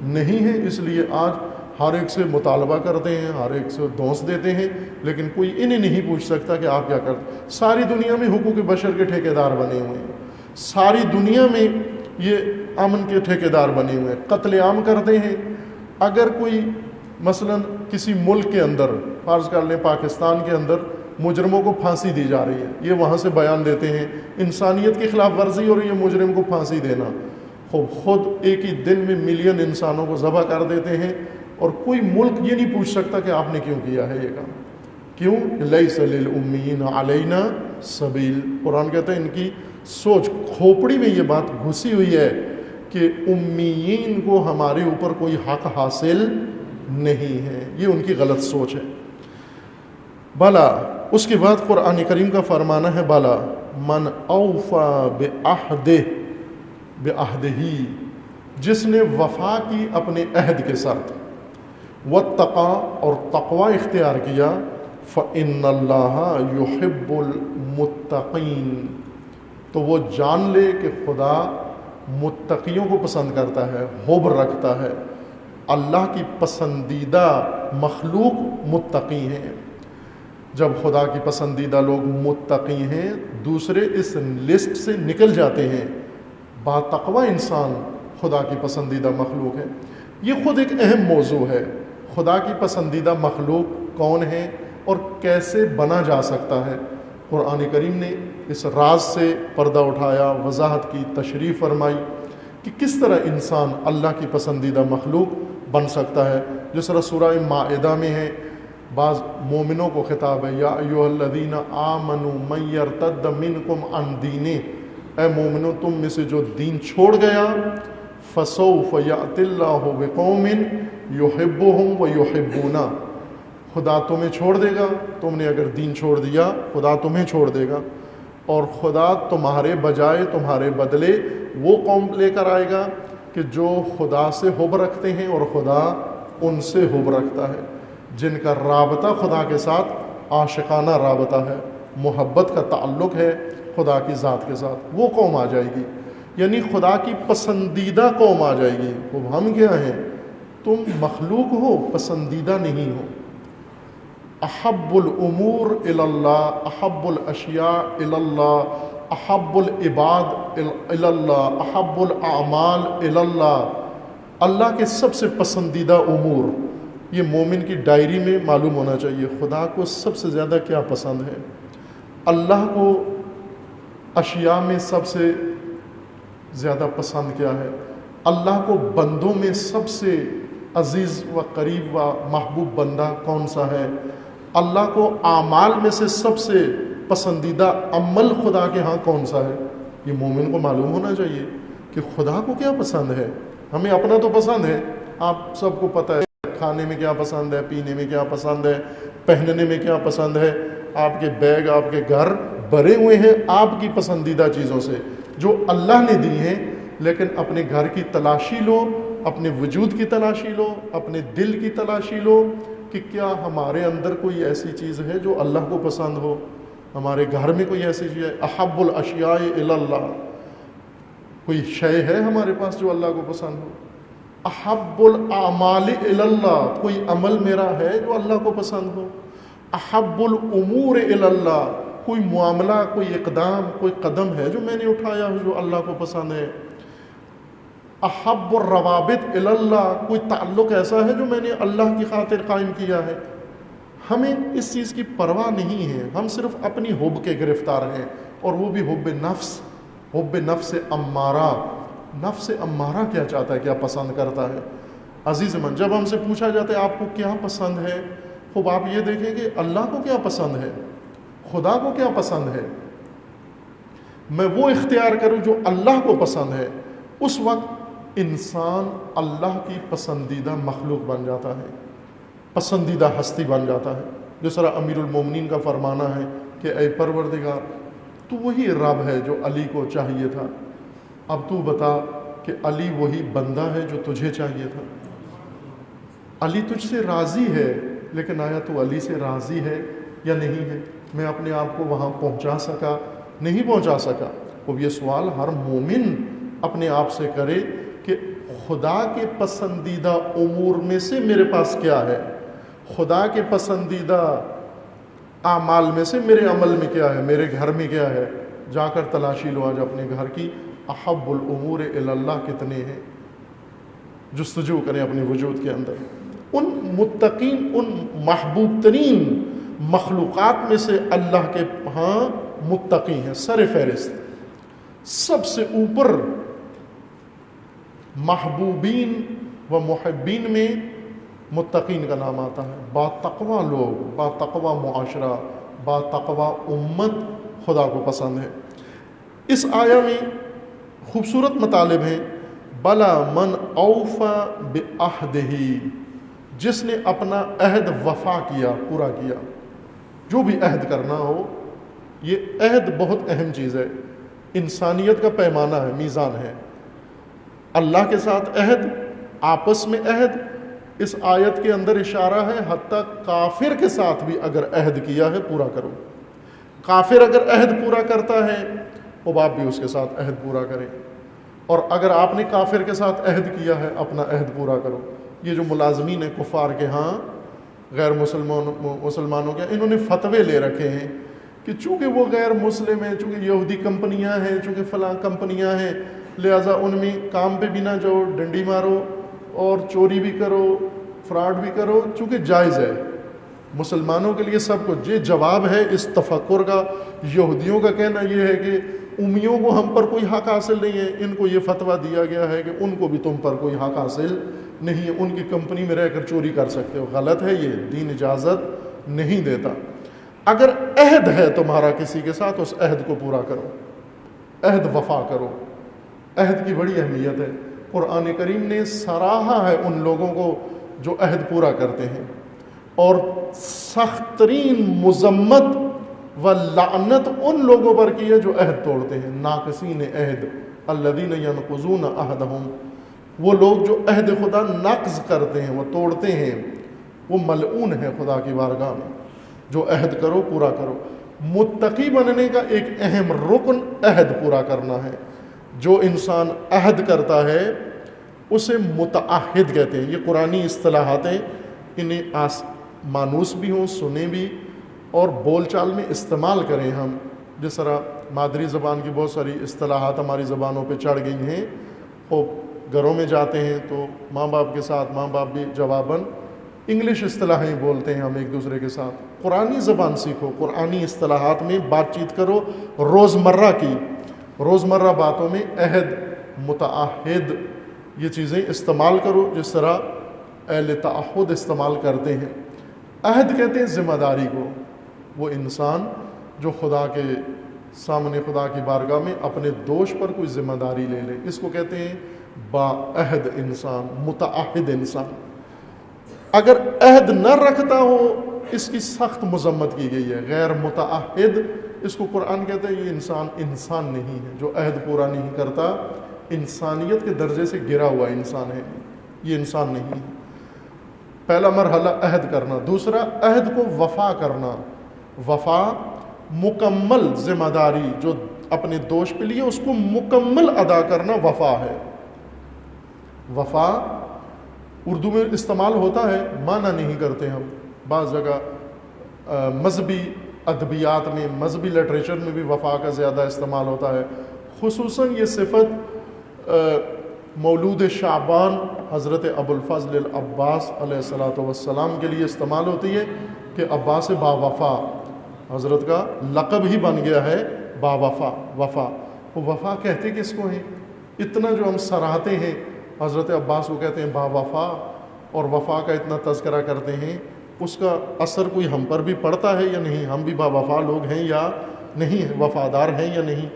نہیں ہے۔ اس لیے آج ہر ایک سے مطالبہ کرتے ہیں، ہر ایک سے دھونس دیتے ہیں، لیکن کوئی انہیں نہیں پوچھ سکتا کہ آپ کیا کرتے۔ ساری دنیا میں حقوق بشر کے ٹھیکیدار بنے ہوئے ہیں، ساری دنیا میں یہ امن کے ٹھیکیدار بنے ہوئے ہیں، قتل عام کرتے ہیں۔ اگر کوئی مثلا کسی ملک کے اندر، فرض کر لیں پاکستان کے اندر، مجرموں کو پھانسی دی جا رہی ہے، یہ وہاں سے بیان دیتے ہیں انسانیت کی خلاف ورزی اور یہ مجرم کو پھانسی دینا، خود ایک ہی دن میں ملین انسانوں کو ذبح کر دیتے ہیں، اور کوئی ملک یہ نہیں پوچھ سکتا کہ آپ نے کیوں کیا ہے یہ کام۔ کیوں؟ لیس للأمیین علینا سبیل۔ قرآن کہتا ہے ان کی سوچ، کھوپڑی میں یہ بات گھسی ہوئی ہے کہ امیین کو ہمارے اوپر کوئی حق حاصل نہیں ہے، یہ ان کی غلط سوچ ہے۔ بلا، اس کے بعد قرآن کریم کا فرمانا ہے بلا من اوفی بعہدہ، جس نے وفا کی اپنے عہد کے ساتھ، واتقى، اور تقوی اختیار کیا، فإن اللہ یحب المتقین، تو وہ جان لے کہ خدا متقیوں کو پسند کرتا ہے، حب رکھتا ہے۔ اللہ کی پسندیدہ مخلوق متقی ہیں۔ جب خدا کی پسندیدہ لوگ متقی ہیں، دوسرے اس لسٹ سے نکل جاتے ہیں۔ باتقوی انسان خدا کی پسندیدہ مخلوق ہے۔ یہ خود ایک اہم موضوع ہے، خدا کی پسندیدہ مخلوق کون ہے اور کیسے بنا جا سکتا ہے۔ قرآن کریم نے اس راز سے پردہ اٹھایا، وضاحت کی، تشریح فرمائی کہ کس طرح انسان اللہ کی پسندیدہ مخلوق بن سکتا ہے۔ جس طرح سورہ مائدہ میں ہے، بعض مومنوں کو خطاب ہے، یا ایھا الذین آمنوا من یرتد منکم عن دینہ، اے مومنوں تم میں سے جو دین چھوڑ گیا، فسوف یأتی اللہ بقوم یحبہم ویحبونہ، خدا تمہیں چھوڑ دے گا، تم نے اگر دین چھوڑ دیا خدا تمہیں چھوڑ دے گا۔ اور خدا تمہارے بجائے تمہارے بدلے وہ قوم لے کر آئے گا کہ جو خدا سے حب رکھتے ہیں اور خدا ان سے حب رکھتا ہے، جن کا رابطہ خدا کے ساتھ عاشقانہ رابطہ ہے، محبت کا تعلق ہے خدا کی ذات کے ساتھ، وہ قوم آ جائے گی، یعنی خدا کی پسندیدہ قوم آ جائے گی۔ اب ہم کیا ہیں؟ تم مخلوق ہو، پسندیدہ نہیں ہو۔ احب الامور الی اللہ، احب الاشیاء الی اللہ، احب العباد الی اللہ، احب الاعمال الی اللہ، اللہ کے سب سے پسندیدہ امور۔ یہ مومن کی ڈائری میں معلوم ہونا چاہیے خدا کو سب سے زیادہ کیا پسند ہے۔ اللہ کو اشیاء میں سب سے زیادہ پسند کیا ہے؟ اللہ کو بندوں میں سب سے عزیز و قریب و محبوب بندہ کون سا ہے؟ اللہ کو اعمال میں سے سب سے پسندیدہ عمل خدا کے ہاں کون سا ہے؟ یہ مومن کو معلوم ہونا چاہیے کہ خدا کو کیا پسند ہے۔ ہمیں اپنا تو پسند ہے، آپ سب کو پتہ ہے کھانے میں کیا پسند ہے، پینے میں کیا پسند ہے، پہننے میں کیا پسند ہے۔ آپ کے بیگ، آپ کے گھر بھرے ہوئے ہیں آپ کی پسندیدہ چیزوں سے جو اللہ نے دی ہیں، لیکن اپنے گھر کی تلاشی لو، اپنے وجود کی تلاشی لو، اپنے دل کی تلاشی لو کہ کیا ہمارے اندر کوئی ایسی چیز ہے جو اللہ کو پسند ہو، ہمارے گھر میں کوئی ایسی چیز ہے۔ احب الاشیاء الی اللہ، کوئی شے ہے ہمارے پاس جو اللہ کو پسند ہو۔ احب الاعمال الی اللہ، کوئی عمل میرا ہے جو اللہ کو پسند ہو۔ احب الامور الی اللہ، کوئی معاملہ، کوئی اقدام، کوئی قدم ہے جو میں نے اٹھایا ہو جو اللہ کو پسند ہے۔ احب الروابط الی اللہ، کوئی تعلق ایسا ہے جو میں نے اللہ کی خاطر قائم کیا ہے۔ ہمیں اس چیز کی پرواہ نہیں ہے، ہم صرف اپنی حب کے گرفتار ہیں، اور وہ بھی حب نفس، حب نفس امارہ۔ نفس امارہ کیا چاہتا ہے، کیا پسند کرتا ہے؟ عزیز من، جب ہم سے پوچھا جاتا ہے آپ کو کیا پسند ہے، خوب آپ یہ دیکھیں کہ اللہ کو کیا پسند ہے، خدا کو کیا پسند ہے، میں وہ اختیار کروں جو اللہ کو پسند ہے۔ اس وقت انسان اللہ کی پسندیدہ مخلوق بن جاتا ہے، پسندیدہ ہستی بن جاتا ہے۔ جس طرح امیر المومنین کا فرمانا ہے کہ اے پروردگار، تو وہی رب ہے جو علی کو چاہیے تھا، اب تو بتا کہ علی وہی بندہ ہے جو تجھے چاہیے تھا۔ علی تجھ سے راضی ہے، لیکن آیا تو علی سے راضی ہے یا نہیں ہے؟ میں اپنے آپ کو وہاں پہنچا سکا؟ نہیں پہنچا سکا۔ اب یہ سوال ہر مومن اپنے آپ سے کرے کہ خدا کے پسندیدہ امور میں سے میرے پاس کیا ہے، خدا کے پسندیدہ اعمال میں سے میرے عمل میں کیا ہے، میرے گھر میں کیا ہے۔ جا کر تلاشی لو آج اپنے گھر کی، احب الامور الی اللہ کتنے ہیں، جستجو کریں اپنے وجود کے اندر۔ ان متقین، ان محبوب ترین مخلوقات میں سے اللہ کے ہاں متقی ہیں، سر فہرست سب سے اوپر محبوبین و محبین میں متقین کا نام آتا ہے۔ با تقوی لوگ، با تقوی معاشرہ، با تقوی امت خدا کو پسند ہے۔ اس آیہ میں خوبصورت مطالب ہیں۔ بلا من اوفا بعہدہ، جس نے اپنا عہد وفا کیا، پورا کیا۔ جو بھی عہد کرنا ہو، یہ عہد بہت اہم چیز ہے، انسانیت کا پیمانہ ہے، میزان ہے۔ اللہ کے ساتھ عہد، آپس میں عہد، اس آیت کے اندر اشارہ ہے حتیٰ کافر کے ساتھ بھی اگر عہد کیا ہے پورا کرو۔ کافر اگر عہد پورا کرتا ہے اب آپ بھی اس کے ساتھ عہد پورا کریں، اور اگر آپ نے کافر کے ساتھ عہد کیا ہے اپنا عہد پورا کرو۔ یہ جو ملازمین ہیں کفار کے ہاں، غیر مسلمانوں کے، انہوں نے فتوے لے رکھے ہیں کہ چونکہ وہ غیر مسلم ہیں، چونکہ یہودی کمپنیاں ہیں، چونکہ فلاں کمپنیاں ہیں، لہٰذا ان میں کام پہ بھی نہ جاؤ، ڈنڈی مارو اور چوری بھی کرو، فراڈ بھی کرو، چونکہ جائز ہے مسلمانوں کے لیے سب کچھ۔ یہ جواب ہے اس تفکر کا۔ یہودیوں کا کہنا یہ ہے کہ امیوں کو ہم پر کوئی حق حاصل نہیں ہے، ان کو یہ فتویٰ دیا گیا ہے کہ ان کو بھی تم پر کوئی حق حاصل نہیں ہے، ان کی کمپنی میں رہ کر چوری کر سکتے ہو۔ غلط ہے، یہ دین اجازت نہیں دیتا۔ اگر عہد ہے تمہارا کسی کے ساتھ، اس عہد کو پورا کرو، عہد وفا کرو۔ عہد کی بڑی اہمیت ہے، قرآن کریم نے سراہا ہے ان لوگوں کو جو عہد پورا کرتے ہیں، اور سخت ترین مذمت لعنت ان لوگوں پر کی ہے جو عہد توڑتے ہیں، ناقصین عہد، الذین ینقضون عہدہم، وہ لوگ جو عہد خدا نقض کرتے ہیں، وہ توڑتے ہیں، وہ ملعون ہے خدا کی بارگاہ میں۔ جو عہد کرو پورا کرو۔ متقی بننے کا ایک اہم رکن عہد پورا کرنا ہے۔ جو انسان عہد کرتا ہے اسے متعہد کہتے ہیں۔ یہ قرآنی اصطلاحات ہیں، انہیں مانوس بھی ہوں، سنیں بھی اور بول چال میں استعمال کریں ہم۔ جس طرح مادری زبان کی بہت ساری اصطلاحات ہماری زبانوں پہ چڑھ گئی ہیں، وہ گھروں میں جاتے ہیں تو ماں باپ کے ساتھ ماں باپ بھی جواباً انگلش اصطلاحیں بولتے ہیں ہم ایک دوسرے کے ساتھ۔ قرآنی زبان سیکھو، قرآنی اصطلاحات میں بات چیت کرو، روزمرہ کی، روزمرہ باتوں میں عہد، متعہد، یہ چیزیں استعمال کرو جس طرح اہل تعہد استعمال کرتے ہیں۔ عہد کہتے ہیں ذمہ داری کو، وہ انسان جو خدا کے سامنے، خدا کی بارگاہ میں اپنے دوش پر کوئی ذمہ داری لے لے، اس کو کہتے ہیں باعہد انسان، متعہد انسان۔ اگر عہد نہ رکھتا ہو اس کی سخت مذمت کی گئی ہے۔ غیر متعہد، اس کو قرآن کہتا ہے یہ انسان نہیں ہے، جو عہد پورا نہیں کرتا، انسانیت کے درجے سے گرا ہوا انسان ہے، یہ انسان نہیں ہے۔ پہلا مرحلہ عہد کرنا۔ دوسرا عہد کو وفا کرنا۔ وفا مکمل ذمہ داری جو اپنے دوش پہ لیے اس کو مکمل ادا کرنا وفا ہے۔ وفا اردو میں استعمال ہوتا ہے، معنی نہیں کرتے ہم۔ بعض جگہ مذہبی ادبیات میں، مذہبی لٹریچر میں بھی وفا کا زیادہ استعمال ہوتا ہے۔ خصوصاً یہ صفت مولود شعبان حضرت ابوالفضل العباس علیہ الصلاۃ والسلام کے لیے استعمال ہوتی ہے کہ عباس با وفا، حضرت کا لقب ہی بن گیا ہے با وفا۔ وفا، وہ وفا کہتے کس کو ہیں؟ اتنا جو ہم سراہتے ہیں حضرت عباس کو کہتے ہیں با وفا، اور وفا کا اتنا تذکرہ کرتے ہیں، اس کا اثر کوئی ہم پر بھی پڑتا ہے یا نہیں؟ ہم بھی با وفا لوگ ہیں یا نہیں؟ وفادار ہیں یا نہیں؟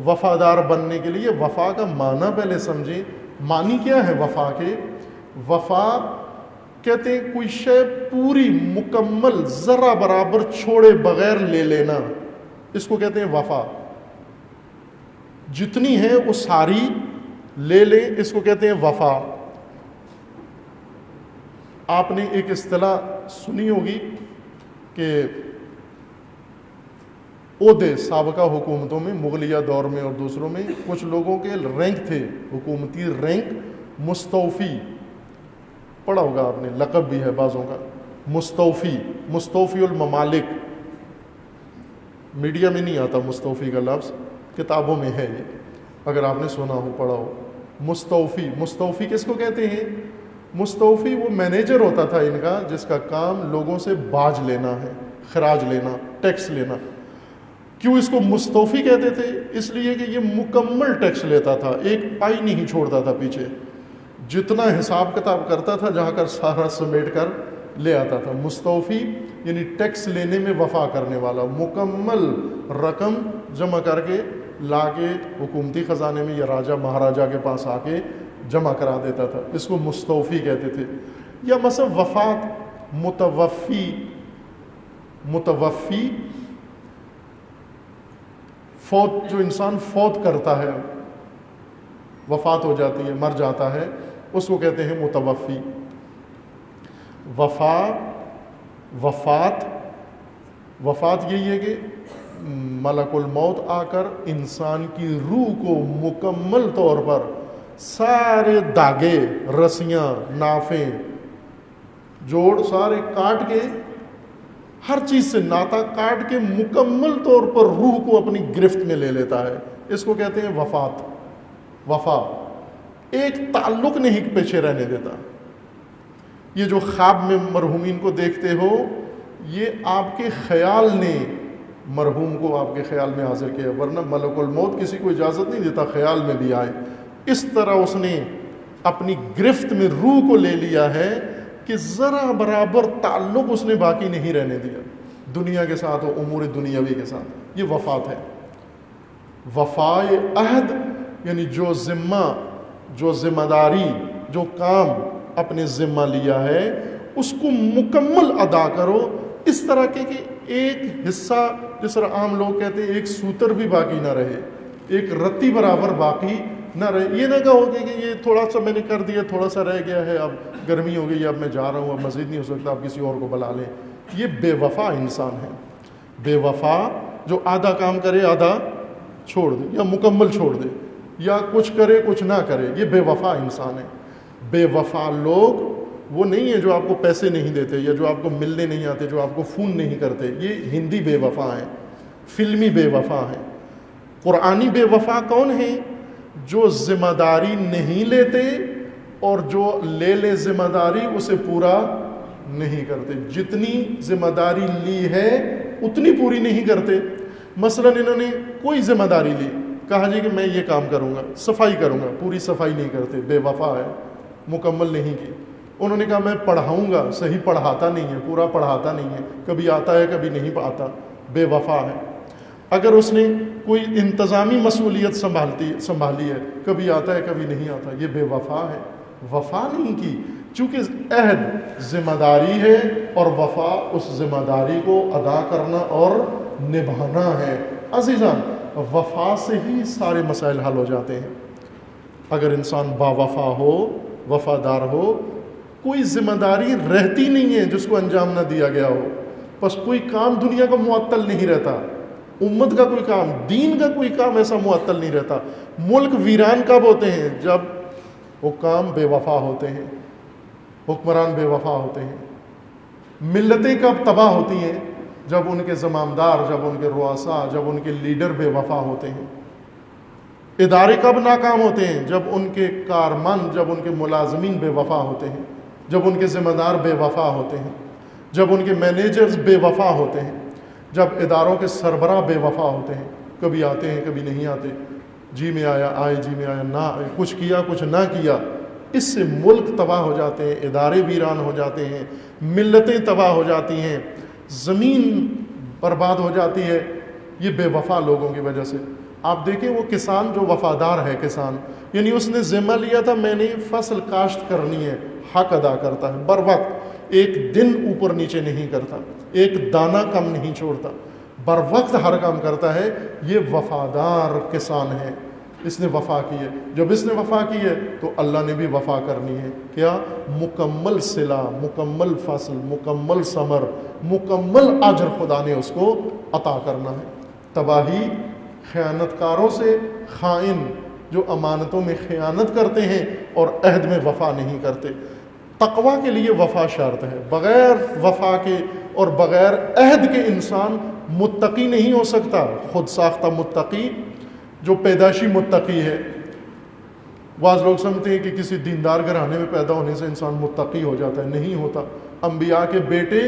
وفادار بننے کے لیے وفا کا معنی پہلے سمجھیں۔ معنی کیا ہے وفا کے؟ وفا کہتے ہیں کوئی شے پوری مکمل ذرہ برابر چھوڑے بغیر لے لینا، اس کو کہتے ہیں وفا۔ جتنی ہے وہ ساری لے لیں، اس کو کہتے ہیں وفا۔ آپ نے ایک اصطلاح سنی ہوگی کہ عہدے سابقہ حکومتوں میں، مغلیہ دور میں اور دوسروں میں، کچھ لوگوں کے رینک تھے، حکومتی رینک، مستوفی، پڑھا ہوگا آپ نے، لقب بھی ہے بعضوں کا، مستوفی، مستوفی الممالک۔ میڈیا میں نہیں آتا مستوفی کا لفظ، کتابوں میں ہے یہ، اگر آپ نے سنا ہو، پڑھا ہو۔ مستوفی، مستوفی کس کو کہتے ہیں؟ مستوفی وہ مینیجر ہوتا تھا ان کا، جس کا کام لوگوں سے باج لینا ہے، خراج لینا، ٹیکس لینا۔ کیوں اس کو مستوفی کہتے تھے؟ اس لیے کہ یہ مکمل ٹیکس لیتا تھا، ایک پائی نہیں چھوڑتا تھا پیچھے، جتنا حساب کتاب کرتا تھا جہاں کر سارا سمیٹ کر لے آتا تھا۔ مستوفی یعنی ٹیکس لینے میں وفا کرنے والا، مکمل رقم جمع کر کے لا کے حکومتی خزانے میں یا راجہ مہاراجہ کے پاس آ کے جمع کرا دیتا تھا، اس کو مستوفی کہتے تھے۔ یا مثلا وفات، متوفی، متوفی فوت، جو انسان فوت کرتا ہے، وفات ہو جاتی ہے، مر جاتا ہے، اس کو کہتے ہیں متوفی۔ وفا، وفات، وفات یہی ہے کہ ملک الموت آ کر انسان کی روح کو مکمل طور پر سارے داغے، رسیاں، نافیں، جوڑ سارے کاٹ کے، ہر چیز سے ناتا کاٹ کے مکمل طور پر روح کو اپنی گرفت میں لے لیتا ہے، اس کو کہتے ہیں وفات۔ وفا ایک تعلق نہیں پیچھے رہنے دیتا۔ یہ جو خواب میں مرحومین کو دیکھتے ہو، یہ آپ کے خیال نے مرحوم کو آپ کے خیال میں حاضر کیا، ورنہ ملک الموت کسی کو اجازت نہیں دیتا خیال میں بھی آئے۔ اس طرح اس نے اپنی گرفت میں روح کو لے لیا ہے کہ ذرا برابر تعلق اس نے باقی نہیں رہنے دیا دنیا کے ساتھ و امور دنیاوی کے ساتھ۔ یہ وفات ہے۔ وفائے عہد یعنی جو ذمہ، جو ذمہ داری، جو کام اپنے ذمہ لیا ہے اس کو مکمل ادا کرو، اس طرح کے کہ ایک حصہ، جس طرح عام لوگ کہتے ہیں ایک سوتر بھی باقی نہ رہے، ایک رتی برابر باقی نہ رہے. یہ نہ کہو کہ یہ تھوڑا سا میں نے کر دیا، تھوڑا سا رہ گیا ہے، اب گرمی ہو گئی، اب میں جا رہا ہوں، اب مزید نہیں ہو سکتا، اب کسی اور کو بلا لیں. یہ بے وفا انسان ہے. بے وفا جو آدھا کام کرے آدھا چھوڑ دے، یا مکمل چھوڑ دے، یا کچھ کرے کچھ نہ کرے، یہ بے وفا انسان ہے. بے وفا لوگ وہ نہیں ہیں جو آپ کو پیسے نہیں دیتے، یا جو آپ کو ملنے نہیں آتے، جو آپ کو فون نہیں کرتے. یہ ہندی بے وفا ہیں، فلمی بے وفا ہیں. قرآنی بے وفا کون ہیں؟ جو ذمہ داری نہیں لیتے، اور جو لے ذمہ داری اسے پورا نہیں کرتے. جتنی ذمہ داری لی ہے اتنی پوری نہیں کرتے. مثلا انہوں نے کوئی ذمہ داری لی، کہا جی کہ میں یہ کام کروں گا، صفائی کروں گا، پوری صفائی نہیں کرتے، بے وفا ہے، مکمل نہیں کی. انہوں نے کہا میں پڑھاؤں گا، صحیح پڑھاتا نہیں ہے، پورا پڑھاتا نہیں ہے، کبھی آتا ہے کبھی نہیں آتا، بے وفا ہے. اگر اس نے کوئی انتظامی مسئولیت سنبھالی ہے، کبھی آتا ہے کبھی نہیں آتا، یہ بے وفا ہے. وفا نہیں کی، چونکہ عہد ذمہ داری ہے، اور وفا اس ذمہ داری کو ادا کرنا اور نبھانا ہے. عزیزان، وفا سے ہی سارے مسائل حل ہو جاتے ہیں. اگر انسان با وفا ہو، وفادار ہو، کوئی ذمہ داری رہتی نہیں ہے جس کو انجام نہ دیا گیا ہو. بس کوئی کام دنیا کا معطل نہیں رہتا، امت کا کوئی کام، دین کا کوئی کام ایسا معطل نہیں رہتا. ملک ویران کب ہوتے ہیں؟ جب حکام بے وفا ہوتے ہیں، حکمران بے وفا ہوتے ہیں. ملتیں کب تباہ ہوتی ہیں؟ جب ان کے زمامدار، جب ان کے رؤسا، جب ان کے لیڈر بے وفا ہوتے ہیں. ادارے کب ناکام ہوتے ہیں؟ جب ان کے کارمند، جب ان کے ملازمین بے وفا ہوتے ہیں، جب ان کے ذمہ دار بے وفا ہوتے ہیں، جب ان کے مینیجرز بے وفا ہوتے ہیں، جب اداروں کے سربراہ بے وفا ہوتے ہیں. کبھی آتے ہیں کبھی نہیں آتے، جی میں آیا آئے، جی میں آیا نہ آئے، کچھ کیا کچھ نہ کیا. اس سے ملک تباہ ہو جاتے ہیں، ادارے ویران ہو جاتے ہیں، ملتیں تباہ ہو جاتی ہیں، زمین برباد ہو جاتی ہے. یہ بے وفا لوگوں کی وجہ سے. آپ دیکھیں وہ کسان جو وفادار ہے، کسان یعنی اس نے ذمہ لیا تھا میں نے فصل کاشت کرنی ہے، حق ادا کرتا ہے بر وقت، ایک دن اوپر نیچے نہیں کرتا، ایک دانہ کم نہیں چھوڑتا، بر وقت ہر کام کرتا ہے. یہ وفادار کسان ہے، اس نے وفا کی ہے. جب اس نے وفا کی ہے تو اللہ نے بھی وفا کرنی ہے. کیا؟ مکمل صلہ، مکمل فصل، مکمل ثمر، مکمل اجر خدا نے اس کو عطا کرنا ہے. تباہی خیانت کاروں سے، خائن جو امانتوں میں خیانت کرتے ہیں اور عہد میں وفا نہیں کرتے. تقویٰ کے لیے وفا شرط ہے. بغیر وفا کے اور بغیر عہد کے انسان متقی نہیں ہو سکتا. خود ساختہ متقی جو پیدائشی متقی ہے. بعض لوگ سمجھتے ہیں کہ کسی دیندار گھرانے میں پیدا ہونے سے انسان متقی ہو جاتا ہے، نہیں ہوتا. انبیاء کے بیٹے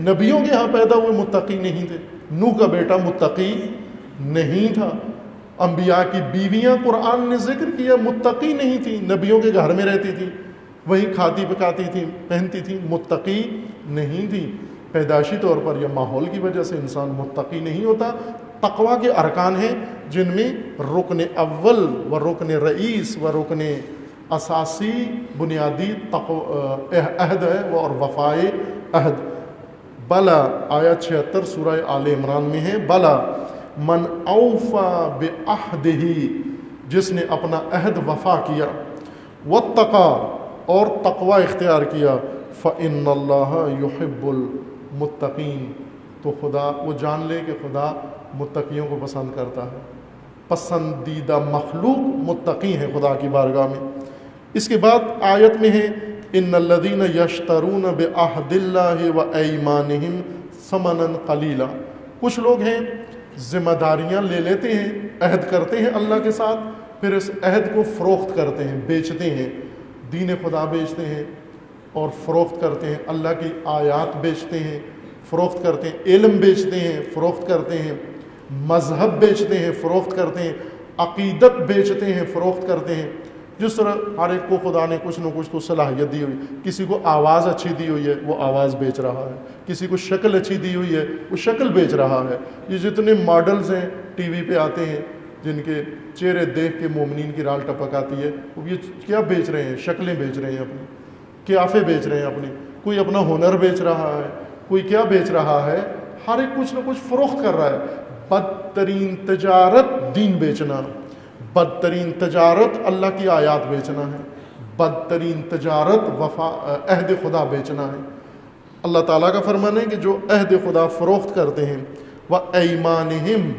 نبیوں کے ہاں پیدا ہوئے متقی نہیں تھے. نوح کا بیٹا متقی نہیں تھا. انبیاء کی بیویاں قرآن نے ذکر کیا متقی نہیں تھی، نبیوں کے گھر میں رہتی تھی، وہیں کھاتی پکاتی تھی، پہنتی تھی، متقی نہیں تھی. پیدائشی طور پر یا ماحول کی وجہ سے انسان متقی نہیں ہوتا. تقویٰ کے ارکان ہیں جن میں رکن اول و رکن رئیس و رکن اساسی بنیادی عہد ہے اور وفائے عہد. بلا آیت 76 سورہ آل عمران میں ہے، بلا من اوفا بعہدہ، جس نے اپنا عہد وفا کیا، واتقا اور تقوی اختیار کیا، فإن اللہ یحب المتقین، تو خدا وہ جان لے کہ خدا متقیوں کو پسند کرتا ہے. پسندیدہ مخلوق متقی ہیں خدا کی بارگاہ میں. اس کے بعد آیت میں ہے ان الذین یشترون بعہد اللہ وایمانہم ثمنا قلیلا. کچھ لوگ ہیں ذمہ داریاں لے لیتے ہیں، عہد کرتے ہیں اللہ کے ساتھ، پھر اس عہد کو فروخت کرتے ہیں، بیچتے ہیں. دین خدا بیچتے ہیں اور فروخت کرتے ہیں، اللہ کی آیات بیچتے ہیں، فروخت کرتے ہیں، علم بیچتے ہیں، فروخت کرتے ہیں، مذہب بیچتے ہیں، فروخت کرتے ہیں، عقیدت بیچتے ہیں، فروخت کرتے ہیں. جس طرح ہر ایک کو خدا نے کچھ نہ کچھ تو صلاحیت دی ہوئی. کسی کو آواز اچھی دی ہوئی ہے وہ آواز بیچ رہا ہے، کسی کو شکل اچھی دی ہوئی ہے وہ شکل بیچ رہا ہے. یہ جتنے ماڈلز ہیں ٹی وی پہ آتے ہیں جن کے چہرے دیکھ کے مومنین کی رال ٹپک آتی ہے، وہ یہ کیا بیچ رہے ہیں؟ شکلیں بیچ رہے ہیں، اپنی قیافے بیچ رہے ہیں اپنی. کوئی اپنا ہنر بیچ رہا ہے، کوئی کیا بیچ رہا ہے؟ ہر ایک کچھ نہ کچھ فروخت کر رہا ہے۔ بدترین تجارت دین بیچنا، بدترین تجارت اللہ کی آیات بیچنا ہے، بدترین تجارت عہد خدا بیچنا ہے۔ اللہ تعالیٰ کا فرمان ہے کہ جو عہد خدا فروخت کرتے ہیں، وَأَيْمَانِهِمْ،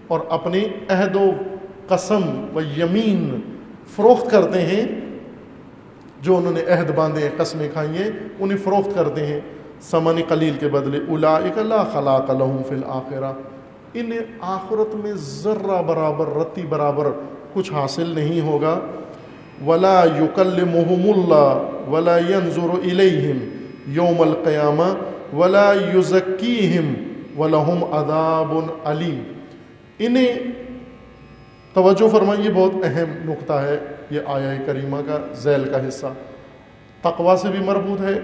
اور اپنے عہد و قسم و یمین فروخت کرتے ہیں، جو انہوں نے عہد باندھے ہیں، قسمیں کھائی ہیں، انہیں فروخت کرتے ہیں ثمن قلیل کے بدلے۔ اولئک لا خلاق لہم فی الآخرہ، انہیں آخرت میں ذرہ برابر، رتی برابر کچھ حاصل نہیں ہوگا۔ ولا یکلمہم اللہ ولا ینظر الیہم یوم القیامہ ولا یزکیہم ولہم عذاب علیم۔ انہیں توجہ فرمائیں، یہ بہت اہم نقطہ ہے، یہ آیہ کریمہ کا ذیل کا حصہ تقویٰ سے بھی مربوط ہے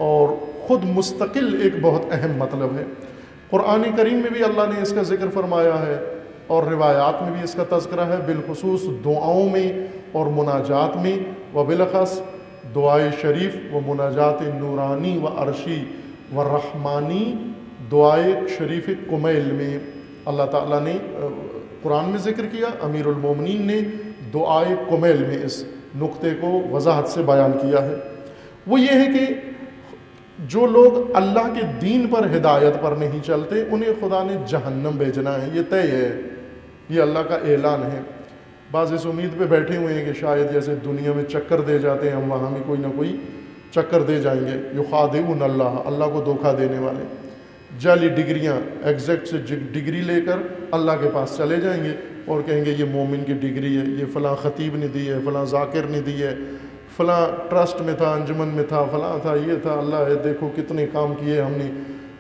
اور خود مستقل ایک بہت اہم مطلب ہے۔ قرآن کریم میں بھی اللہ نے اس کا ذکر فرمایا ہے اور روایات میں بھی اس کا تذکرہ ہے، بالخصوص دعاؤں میں اور مناجات میں، و بالخص دعائے شریف و مناجات نورانی و عرشی و رحمانی، دعائے شریف کمیل میں اللہ تعالیٰ نے قرآن میں ذکر کیا، امیر المومنین نے دعائے کمیل میں اس نقطے کو وضاحت سے بیان کیا ہے۔ وہ یہ ہے کہ جو لوگ اللہ کے دین پر، ہدایت پر نہیں چلتے، انہیں خدا نے جہنم بھیجنا ہے، یہ طے ہے، یہ اللہ کا اعلان ہے۔ بعض اس امید پہ بیٹھے ہوئے ہیں کہ شاید جیسے دنیا میں چکر دے جاتے ہیں ہم، وہاں بھی کوئی نہ کوئی چکر دے جائیں گے۔ یخادعون اللہ، اللہ کو دھوکہ دینے والے، جعلی ڈگریاں، ایگزیکٹ سے ڈگری لے کر اللہ کے پاس چلے جائیں گے اور کہیں گے یہ مومن کی ڈگری ہے، یہ فلاں خطیب نے دی ہے، فلاں ذاکر نے دی ہے، فلاں ٹرسٹ میں تھا، انجمن میں تھا، فلاں تھا، یہ تھا، اللہ ہے دیکھو کتنے کام کیے ہم نے۔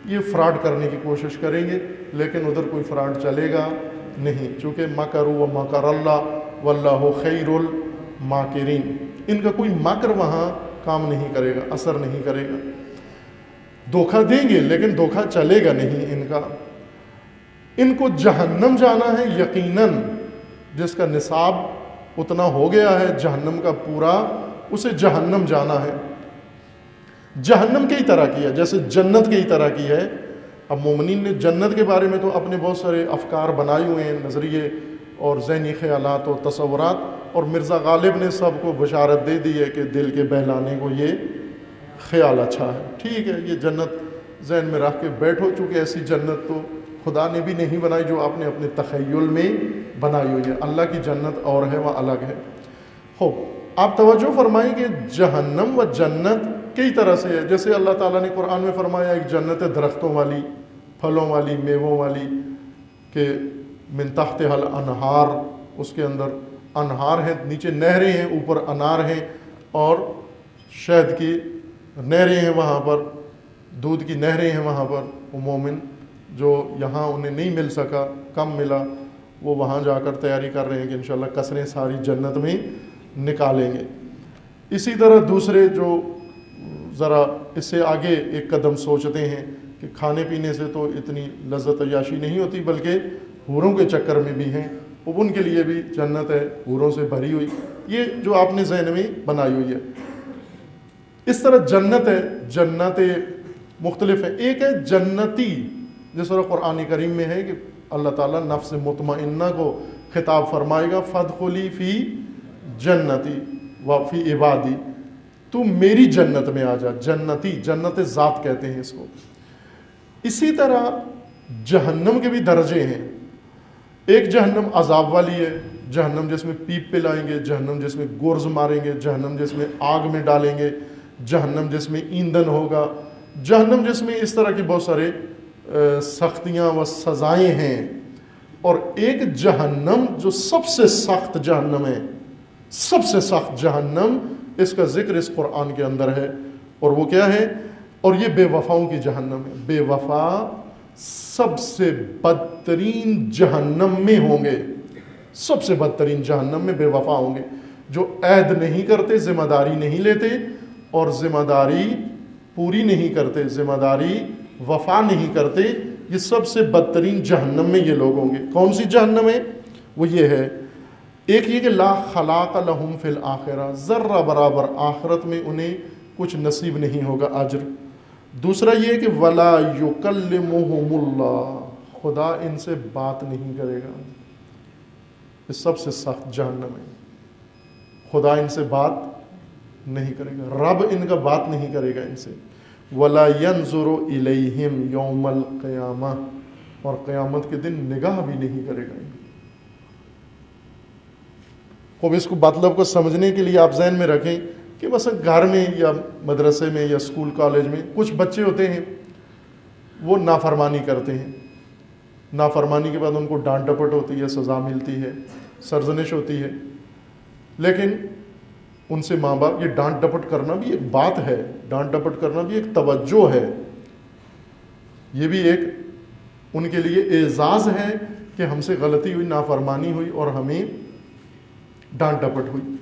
یہ فراڈ کرنے کی کوشش کریں گے، لیکن ادھر کوئی فراڈ چلے گا نہیں، چونکہ مکروا ومکر اللہ واللہ خیر الماکرین۔ ان کا کوئی مکر وہاں کام نہیں کرے گا، اثر نہیں کرے گا۔ دھوکہ دیں گے لیکن دھوکہ چلے گا نہیں ان کا۔ ان کو جہنم جانا ہے یقیناً، جس کا نصاب اتنا ہو گیا ہے جہنم کا پورا، اسے جہنم جانا ہے۔ جہنم کئی طرح کی ہے، جیسے جنت کئی طرح کی ہے۔ اب مومنین نے جنت کے بارے میں تو اپنے بہت سارے افکار بنائے ہوئے ہیں، نظریے اور ذہنی خیالات اور تصورات، اور مرزا غالب نے سب کو بشارت دے دی ہے کہ دل کے بہلانے کو یہ خیال اچھا ہے، ٹھیک ہے، یہ جنت ذہن میں رکھ کے بیٹھو، چونکہ ایسی جنت تو خدا نے بھی نہیں بنائی جو آپ نے اپنے تخیل میں بنائی ہوئی ہے۔ اللہ کی جنت اور ہے، وہ الگ ہے۔ خوب آپ توجہ فرمائیں کہ جہنم و جنت کئی طرح سے ہے۔ جیسے اللہ تعالیٰ نے قرآن میں فرمایا ایک جنت ہے درختوں والی، پھلوں والی، میووں والی، کہ من تحتہا الانہار، اس کے اندر انہار ہیں، نیچے نہریں ہیں، اوپر انار ہیں، اور شہد کی نہریں ہیں، وہاں پر دودھ کی نہریں ہیں وہاں پر۔ وہ مومن جو یہاں انہیں نہیں مل سکا، کم ملا، وہ وہاں جا کر تیاری کر رہے ہیں کہ انشاءاللہ کثریں ساری جنت میں نکالیں گے۔ اسی طرح دوسرے جو ذرا اس سے آگے ایک قدم سوچتے ہیں کہ کھانے پینے سے تو اتنی لذت عیاشی نہیں ہوتی، بلکہ حوروں کے چکر میں بھی ہیں، اب ان کے لیے بھی جنت ہے حوروں سے بھری ہوئی، یہ جو آپ نے ذہن میں بنائی ہوئی ہے۔ اس طرح جنت ہے، جنتیں مختلف ہیں۔ ایک ہے جنتی، جس طرح قرآن کریم میں ہے کہ اللہ تعالیٰ نفس مطمئنہ کو خطاب فرمائے گا، فادخلی فی جنتی وفی عبادی، تو میری جنت میں آ جا۔ جنتی، جنت ذات کہتے ہیں اس کو۔ اسی طرح جہنم کے بھی درجے ہیں۔ ایک جہنم عذاب والی ہے، جہنم جس میں پیپ پلائیں گے، جہنم جس میں گرز ماریں گے، جہنم جس میں آگ میں ڈالیں گے، جہنم جس میں ایندھن ہوگا، جہنم جس میں اس طرح کی بہت سارے سختیاں و سزائیں ہیں۔ اور ایک جہنم جو سب سے سخت جہنم ہے، سب سے سخت جہنم، اس کا ذکر اس قرآن کے اندر ہے، اور وہ کیا ہے؟ اور یہ بے وفاؤں کی جہنم ہے۔ بے وفا سب سے بدترین جہنم میں ہوں گے، سب سے بدترین جہنم میں بے وفا ہوں گے، جو عہد نہیں کرتے، ذمہ داری نہیں لیتے، اور ذمہ داری پوری نہیں کرتے، ذمہ داری وفا نہیں کرتے، یہ سب سے بدترین جہنم میں یہ لوگ ہوں گے۔ کون سی جہنم ہے؟ وہ یہ ہے، ایک یہ کہ لا خلاق لہم فی الآخرہ، ذرہ برابر آخرت میں انہیں کچھ نصیب نہیں ہوگا اجر۔ دوسرا یہ کہ ولا یکلمہم اللہ، خدا ان سے بات نہیں کرے گا. یہ سب سے سخت جہنم ہے. خدا ان سے بات نہیں کرے گا، رب ان کا بات نہیں کرے گا ان سے. ولا ینظر الیہم یوم القیامہ، اور قیامت کے دن نگاہ بھی نہیں کرے گا. خوب اس کو مطلب کو سمجھنے کے لیے آپ ذہن میں رکھیں کہ بس گھر میں یا مدرسے میں یا اسکول کالج میں کچھ بچے ہوتے ہیں وہ نافرمانی کرتے ہیں. نافرمانی کے بعد ان کو ڈانٹ ڈپٹ ہوتی ہے، سزا ملتی ہے، سرزنش ہوتی ہے. لیکن ان سے ماں باپ، یہ ڈانٹ ڈپٹ کرنا بھی ایک بات ہے، ڈانٹ ڈپٹ کرنا بھی ایک توجہ ہے، یہ بھی ایک ان کے لیے اعزاز ہے کہ ہم سے غلطی ہوئی، نافرمانی ہوئی اور ہمیں ڈانٹ ڈپٹ ہوئی.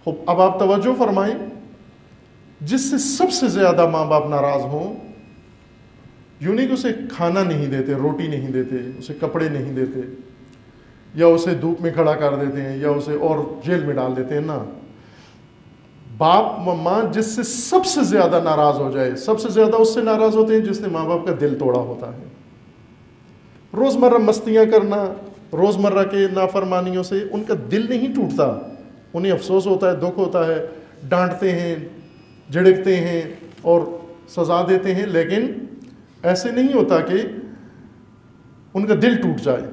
اب آپ توجہ فرمائیں، جس سے سب سے زیادہ ماں باپ ناراض ہوں، یوں نہیں کہ اسے کھانا نہیں دیتے، روٹی نہیں دیتے، اسے کپڑے نہیں دیتے، یا اسے دھوپ میں کھڑا کر دیتے ہیں، یا اسے اور جیل میں ڈال دیتے ہیں. نا، باپ ماں جس سے سب سے زیادہ ناراض ہو جائے، سب سے زیادہ اس سے ناراض ہوتے ہیں جس نے ماں باپ کا دل توڑا ہوتا ہے. روزمرہ مستیاں کرنا، روزمرہ کے نافرمانیوں سے ان کا دل نہیں ٹوٹتا، انہیں افسوس ہوتا ہے، دکھ ہوتا ہے، ڈانٹتے ہیں، جھڑکتے ہیں اور سزا دیتے ہیں، لیکن ایسے نہیں ہوتا کہ ان کا دل ٹوٹ جائے.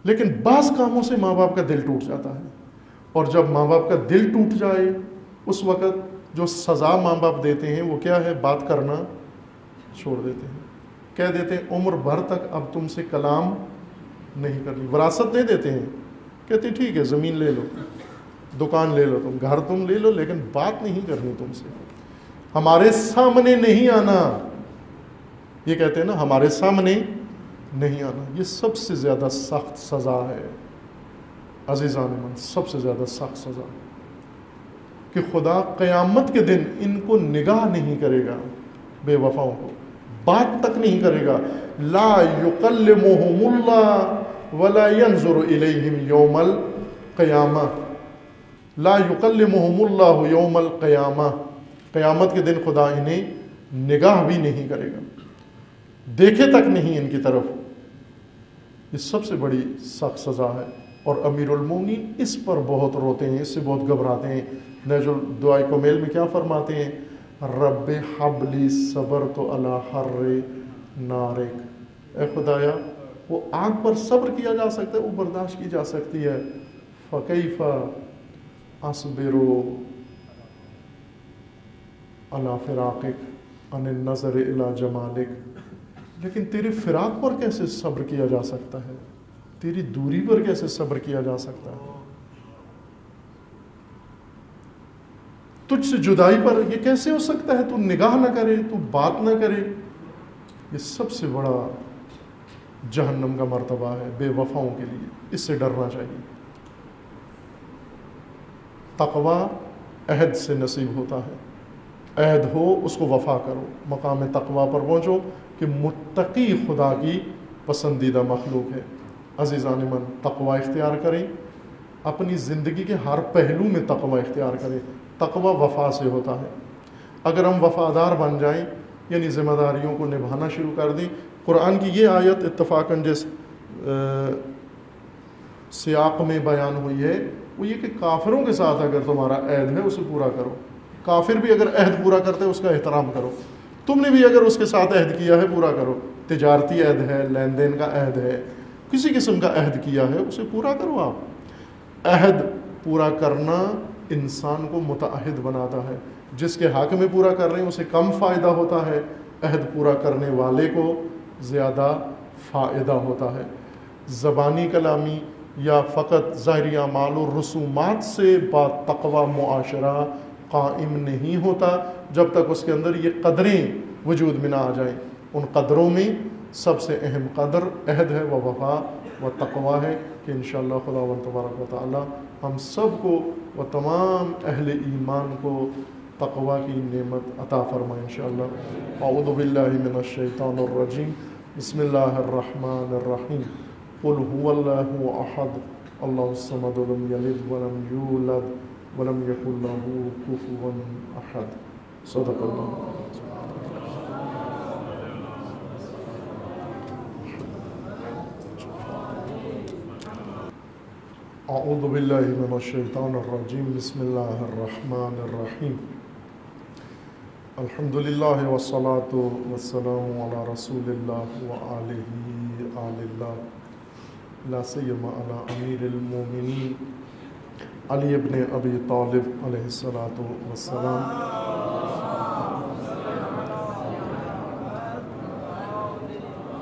لیکن بعض کاموں سے ماں باپ کا دل ٹوٹ جاتا ہے، اور جب ماں باپ کا دل ٹوٹ جائے اس وقت جو سزا ماں باپ دیتے ہیں وہ کیا ہے؟ بات کرنا چھوڑ دیتے ہیں، کہہ دیتے ہیں عمر بھر تک اب تم سے کلام نہیں کرنی. وراثت دے دیتے ہیں، کہتے ہیں ٹھیک ہے زمین لے لو، دکان لے لو، تم گھر تم لے لو، لیکن بات نہیں کرنی تم سے، ہمارے سامنے نہیں آنا. یہ کہتے ہیں نا ہمارے سامنے نہیں آنا. یہ سب سے زیادہ سخت سزا ہے عزیزان من، سب سے زیادہ سخت سزا، کہ خدا قیامت کے دن ان کو نگاہ نہیں کرے گا، بے وفاؤں کو بات تک نہیں کرے گا. لا یکلمہم اللہ ولا ینظر الیہم یوم القیامہ. لا یکلمہم اللہ یوم القیامہ، قیامت کے دن خدا انہیں نگاہ بھی نہیں کرے گا، دیکھے تک نہیں ان کی طرف. یہ سب سے بڑی سخت سزا ہے، اور امیر المومنین اس پر بہت روتے ہیں، اس سے بہت گھبراتے ہیں. نہج الدعاء کمیل میں کیا فرماتے ہیں؟ رب حبلی صبرت علی حر نارک. اے خدایا، وہ آگ پر صبر کیا جا سکتا ہے، وہ برداشت کی جا سکتی ہے. فکیف اصبر علی فراقک عن النظر الی جمالک. لیکن تیرے فراق پر کیسے صبر کیا جا سکتا ہے؟ تیری دوری پر کیسے صبر کیا جا سکتا ہے؟ تجھ سے جدائی پر یہ کیسے ہو سکتا ہے؟ تو نگاہ نہ کرے، تو بات نہ کرے. یہ سب سے بڑا جہنم کا مرتبہ ہے بے وفاؤں کے لیے. اس سے ڈرنا چاہیے. تقوی عہد سے نصیب ہوتا ہے، عہد ہو اس کو وفا کرو، مقام تقوی پر پہنچو کہ متقی خدا کی پسندیدہ مخلوق ہے. عزیزان من، تقوی اختیار کریں، اپنی زندگی کے ہر پہلو میں تقوی اختیار کریں. تقوی وفا سے ہوتا ہے. اگر ہم وفادار بن جائیں، یعنی ذمہ داریوں کو نبھانا شروع کر دیں. قرآن کی یہ آیت اتفاقاً جس سیاق میں بیان ہوئی ہے وہ یہ کہ کافروں کے ساتھ اگر تمہارا عہد ہے اسے پورا کرو. کافر بھی اگر عہد پورا کرتے ہے اس کا احترام کرو. تم نے بھی اگر اس کے ساتھ عہد کیا ہے پورا کرو. تجارتی عہد ہے، لین دین کا عہد ہے، کسی قسم کا عہد کیا ہے اسے پورا کرو. آپ عہد پورا کرنا انسان کو متعہد بناتا ہے. جس کے حق میں پورا کر رہے ہیں اسے کم فائدہ ہوتا ہے، عہد پورا کرنے والے کو زیادہ فائدہ ہوتا ہے. زبانی کلامی یا فقط ظاہری اعمال و رسومات سے با تقوی معاشرہ قائم نہیں ہوتا جب تک اس کے اندر یہ قدریں وجود میں نہ آ جائیں. ان قدروں میں سب سے اہم قدر عہد ہے، وہ وفا و تقوی ہے. کہ انشاءاللہ خداوند تبارک و تعالی ہم سب کو و تمام اہل ایمان کو تقوی کی نعمت عطا فرمائے انشاءاللہ. اعوذ باللہ من الشیطان الرجیم. بسم اللہ الرحمن الرحیم. قل هو اللہ احد اللہ الصمد لم یلد ولم یولد ولم یکن له کفوا احد. صدق اللہ. اعوذ باللہ من الشیطان الرجیم. بسم اللہ الرحمن الرحیم. الحمد للہ والصلاة والسلام علی رسول اللہ وآلہ آل اللہ، لا سیما علی امیر المومنین علی ابن ابی طالب علیہ الصلاۃ والسلام،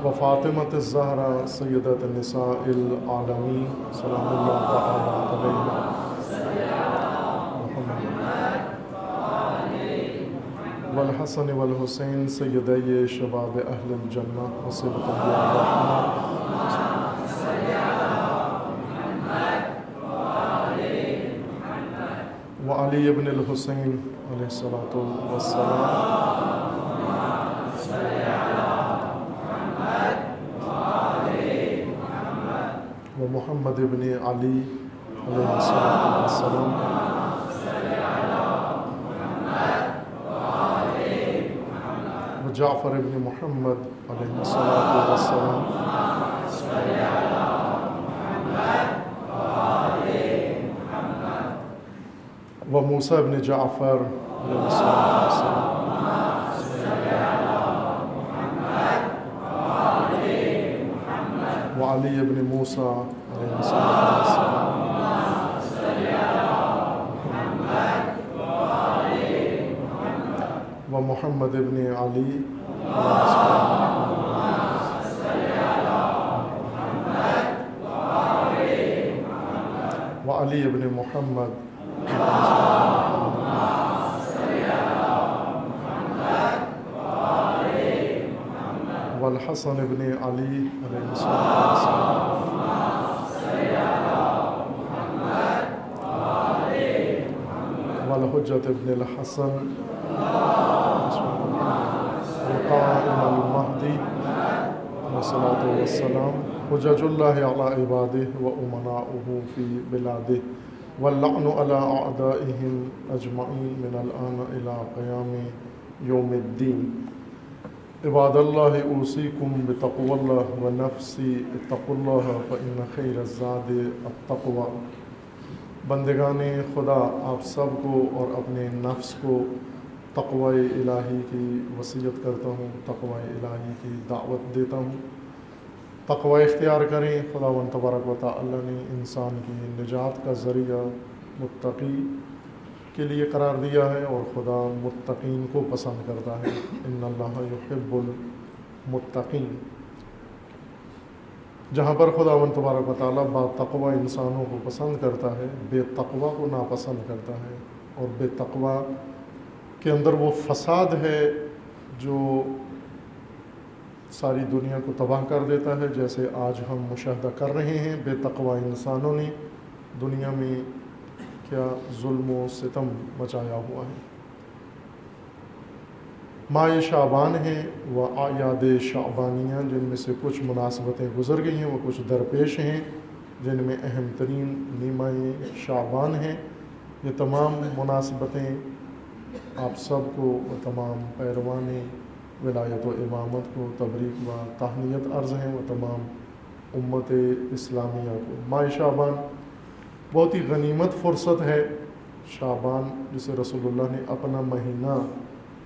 وفاطمۃ الزہرا سیدۃ النساء العالمین سلام اللہ تعالی علیہ، والحسن والحسین سیدی شباب اہل الجنہ وصبۃ الرحمہ، وعلی ابن الحسین علیہ الصلاۃ والسلام، ومحمد ابن علی علیہ الصلاۃ والسلام، وجعفر ابن محمد علیہ الصلاۃ والسلام، وموسیٰ ابن جعفر علیہ الصلاۃ والسلام، وعلی ابن موسیٰ علیہ الصلاۃ والسلام، ومحمد ابن علی علیہ السلام، وعلی ابن محمد والحسن ابن علی علیہ السلام، والحجۃ ابن الحسن القائم المہدی والصلاۃ والسلام، حجج اللہ علی عبادہ وامناؤہ فی بلادہ، واللعن علی اعدائہم اجمعین من الآن الی قیام یوم الدین. عباد اللہ اوصیکم بتقوی اللہ ونفسی اتقوا اللہ فإن خیر الزاد التقوی. بندگان خدا، آپ سب کو اور اپنے نفس کو تقوی الہی کی وصیت کرتا ہوں، تقوی الہی کی دعوت دیتا ہوں. تقوی اختیار کریں. خداوند تبارک و تعالی نے انسان کی نجات کا ذریعہ متقی کے لیے قرار دیا ہے، اور خدا متقین کو پسند کرتا ہے. ان اللہ یحب المتقین. جہاں پر خداوند تبارک و تعالیٰ با تقوی انسانوں کو پسند کرتا ہے، بے تقوی کو ناپسند کرتا ہے. اور بے تقوی کے اندر وہ فساد ہے جو ساری دنیا کو تباہ کر دیتا ہے، جیسے آج ہم مشاہدہ کر رہے ہیں. بے تقوی انسانوں نے دنیا میں کیا ظلم و ستم مچایا ہوا ہے. ماہ شعبان ہیں و اعیاد شعبانیہ، جن میں سے کچھ مناسبتیں گزر گئی ہیں، وہ کچھ درپیش ہیں، جن میں اہم ترین نیمہ شعبان ہیں. یہ تمام مناسبتیں آپ سب کو و تمام پیروان ولایت و امامت کو تبریک و تہنیت عرض ہیں، و تمام امت اسلامیہ کو. ماہ شعبان بہت ہی غنیمت فرصت ہے. شعبان جسے رسول اللہ نے اپنا مہینہ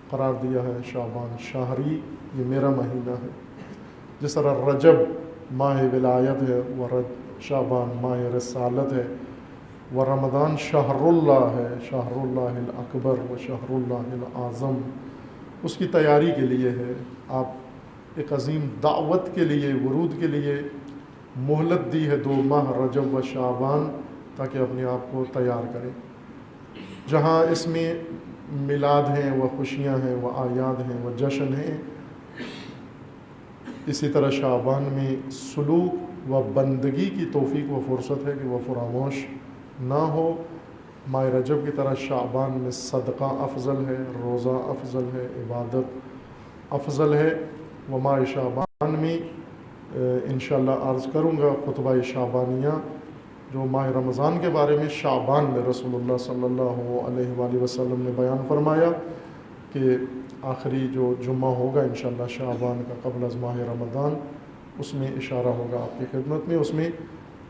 قرار دیا ہے، شعبان شہری، یہ میرا مہینہ ہے. جس طرح رجب ماہ ولایت ہے، شعبان ماہ رسالت ہے، و رمضان شہر اللہ ہے، شہر اللہ الاکبر و شہر اللہ الاعظم. اس کی تیاری کے لیے ہے. آپ ایک عظیم دعوت کے لیے، ورود کے لیے مہلت دی ہے 2 ماہ رجب و شعبان، تاکہ اپنے آپ کو تیار کریں. جہاں اس میں میلاد ہیں، وہ خوشیاں ہیں، وہ اعیاد ہیں، وہ جشن ہیں، اسی طرح شعبان میں سلوک و بندگی کی توفیق و فرصت ہے کہ وہ فراموش نہ ہو. ماہ رجب کی طرح شعبان میں صدقہ افضل ہے، روزہ افضل ہے، عبادت افضل ہے. و ماہ شعبان میں انشاءاللہ عرض کروں گا خطبہ شعبانیہ، جو ماہ رمضان کے بارے میں شعبان میں رسول اللہ صلی اللہ علیہ وآلہ وسلم نے بیان فرمایا. کہ آخری جو جمعہ ہوگا انشاءاللہ شعبان کا قبل از ماہ رمضان، اس میں اشارہ ہوگا آپ کی خدمت میں۔ اس میں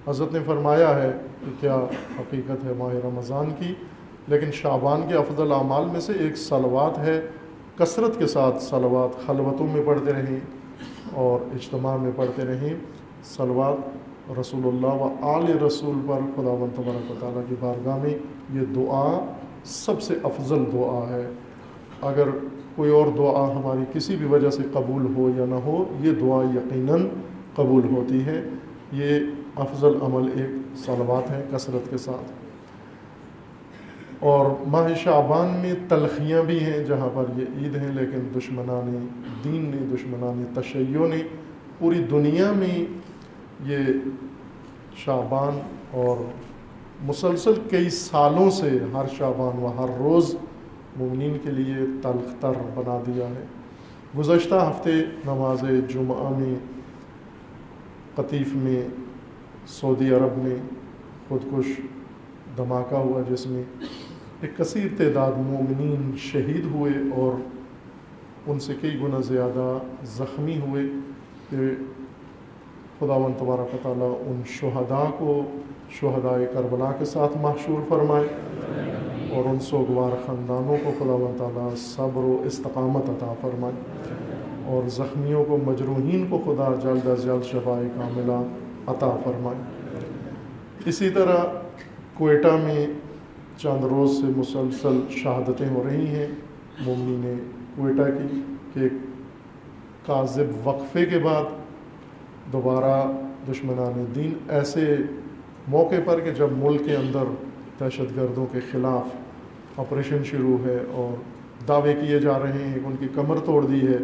حضرت نے فرمایا ہے کہ کیا حقیقت ہے ماہ رمضان کی، لیکن شعبان کے افضل اعمال میں سے ایک صلوات ہے، کثرت کے ساتھ صلوات خلوتوں میں پڑھتے رہیں اور اجتماع میں پڑھتے رہیں۔ صلوات رسول اللہ و آل رسول پر خداوند تبارک و تعالیٰ کی بارگاہ میں یہ دعا سب سے افضل دعا ہے۔ اگر کوئی اور دعا ہماری کسی بھی وجہ سے قبول ہو یا نہ ہو، یہ دعا یقیناً قبول ہوتی ہے۔ یہ افضل عمل ایک صلوات ہے کثرت کے ساتھ۔ اور ماہ شعبان میں تلخیاں بھی ہیں جہاں پر یہ عید ہیں، لیکن دشمنان دین نے، دشمنان تشیع نے پوری دنیا میں یہ شعبان اور مسلسل کئی سالوں سے ہر شعبان و ہر روز مومنین کے لیے تلخ تر بنا دیا ہے۔ گزشتہ ہفتے نماز جمعہ میں قطیف میں سعودی عرب میں خودکش دھماکہ ہوا، جس میں ایک کثیر تعداد مومنین شہید ہوئے اور ان سے کئی گنا زیادہ زخمی ہوئے، کہ خداوند تبارک و تعالیٰ ان شہداء کو شہدائے کربلا کے ساتھ محشور فرمائے، اور ان سوگوار خاندانوں کو خداوند تعالیٰ صبر و استقامت عطا فرمائے، اور زخمیوں کو، مجروحین کو خدا جلد از جلد شفائے کاملہ عطا فرمائے۔ اسی طرح کوئٹہ میں چند روز سے مسلسل شہادتیں ہو رہی ہیں مومنین کوئٹہ کی، کہ کاذب وقفے کے بعد دوبارہ دشمنان دین ایسے موقع پر کہ جب ملک کے اندر دہشت گردوں کے خلاف آپریشن شروع ہے اور دعوے کیے جا رہے ہیں کہ ان کی کمر توڑ دی ہے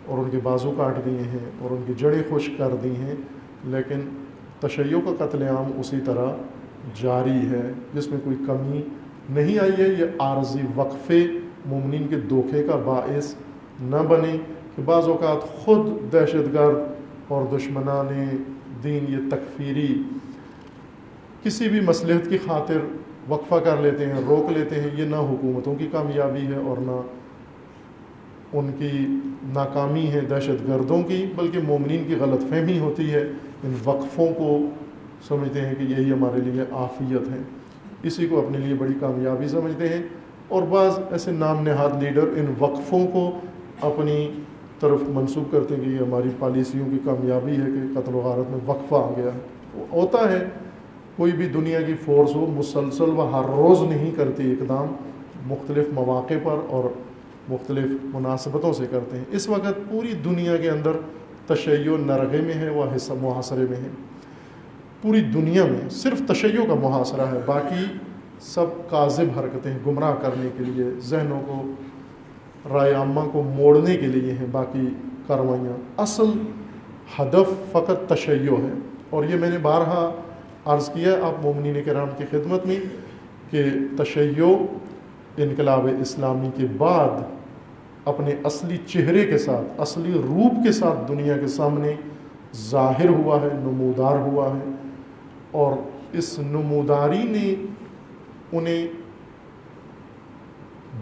اور ان کے بازو کاٹ دیے ہیں اور ان کی جڑیں خشک کر دی ہیں، لیکن تشیع کا قتل عام اسی طرح جاری ہے، جس میں کوئی کمی نہیں آئی ہے۔ یہ عارضی وقفے مومنین کے دھوکے کا باعث نہ بنے کہ بعض اوقات خود دہشت گرد اور دشمنان دین یہ تکفیری کسی بھی مصلحت کی خاطر وقفہ کر لیتے ہیں، روک لیتے ہیں۔ یہ نہ حکومتوں کی کامیابی ہے اور نہ ان کی ناکامی ہے دہشت گردوں کی، بلکہ مومنین کی غلط فہمی ہوتی ہے، ان وقفوں کو سمجھتے ہیں کہ یہی ہمارے لیے عافیت ہے، اسی کو اپنے لیے بڑی کامیابی سمجھتے ہیں، اور بعض ایسے نام نہاد لیڈر ان وقفوں کو اپنی طرف منسوب کرتے ہیں کہ یہ ہماری پالیسیوں کی کامیابی ہے کہ قتل و غارت میں وقفہ آ گیا ہے۔ ہوتا ہے، کوئی بھی دنیا کی فورس ہو مسلسل و ہر روز نہیں کرتی اقدام، مختلف مواقع پر اور مختلف مناسبتوں سے کرتے ہیں۔ اس وقت پوری دنیا کے اندر تشیع نرغے میں ہے، وہ محاصرے میں ہے۔ پوری دنیا میں صرف تشیع کا محاصرہ ہے، باقی سب کاذب حرکتیں گمراہ کرنے کے لیے، ذہنوں کو، رائے عامہ کو موڑنے کے لیے ہیں باقی کاروائیاں۔ اصل ہدف فقط تشیع ہے، اور یہ میں نے بارہا عرض کیا آپ مومنین کرام کی خدمت میں کہ تشیع انقلاب اسلامی کے بعد اپنے اصلی چہرے کے ساتھ، اصلی روپ کے ساتھ دنیا کے سامنے ظاہر ہوا ہے، نمودار ہوا ہے، اور اس نموداری نے انہیں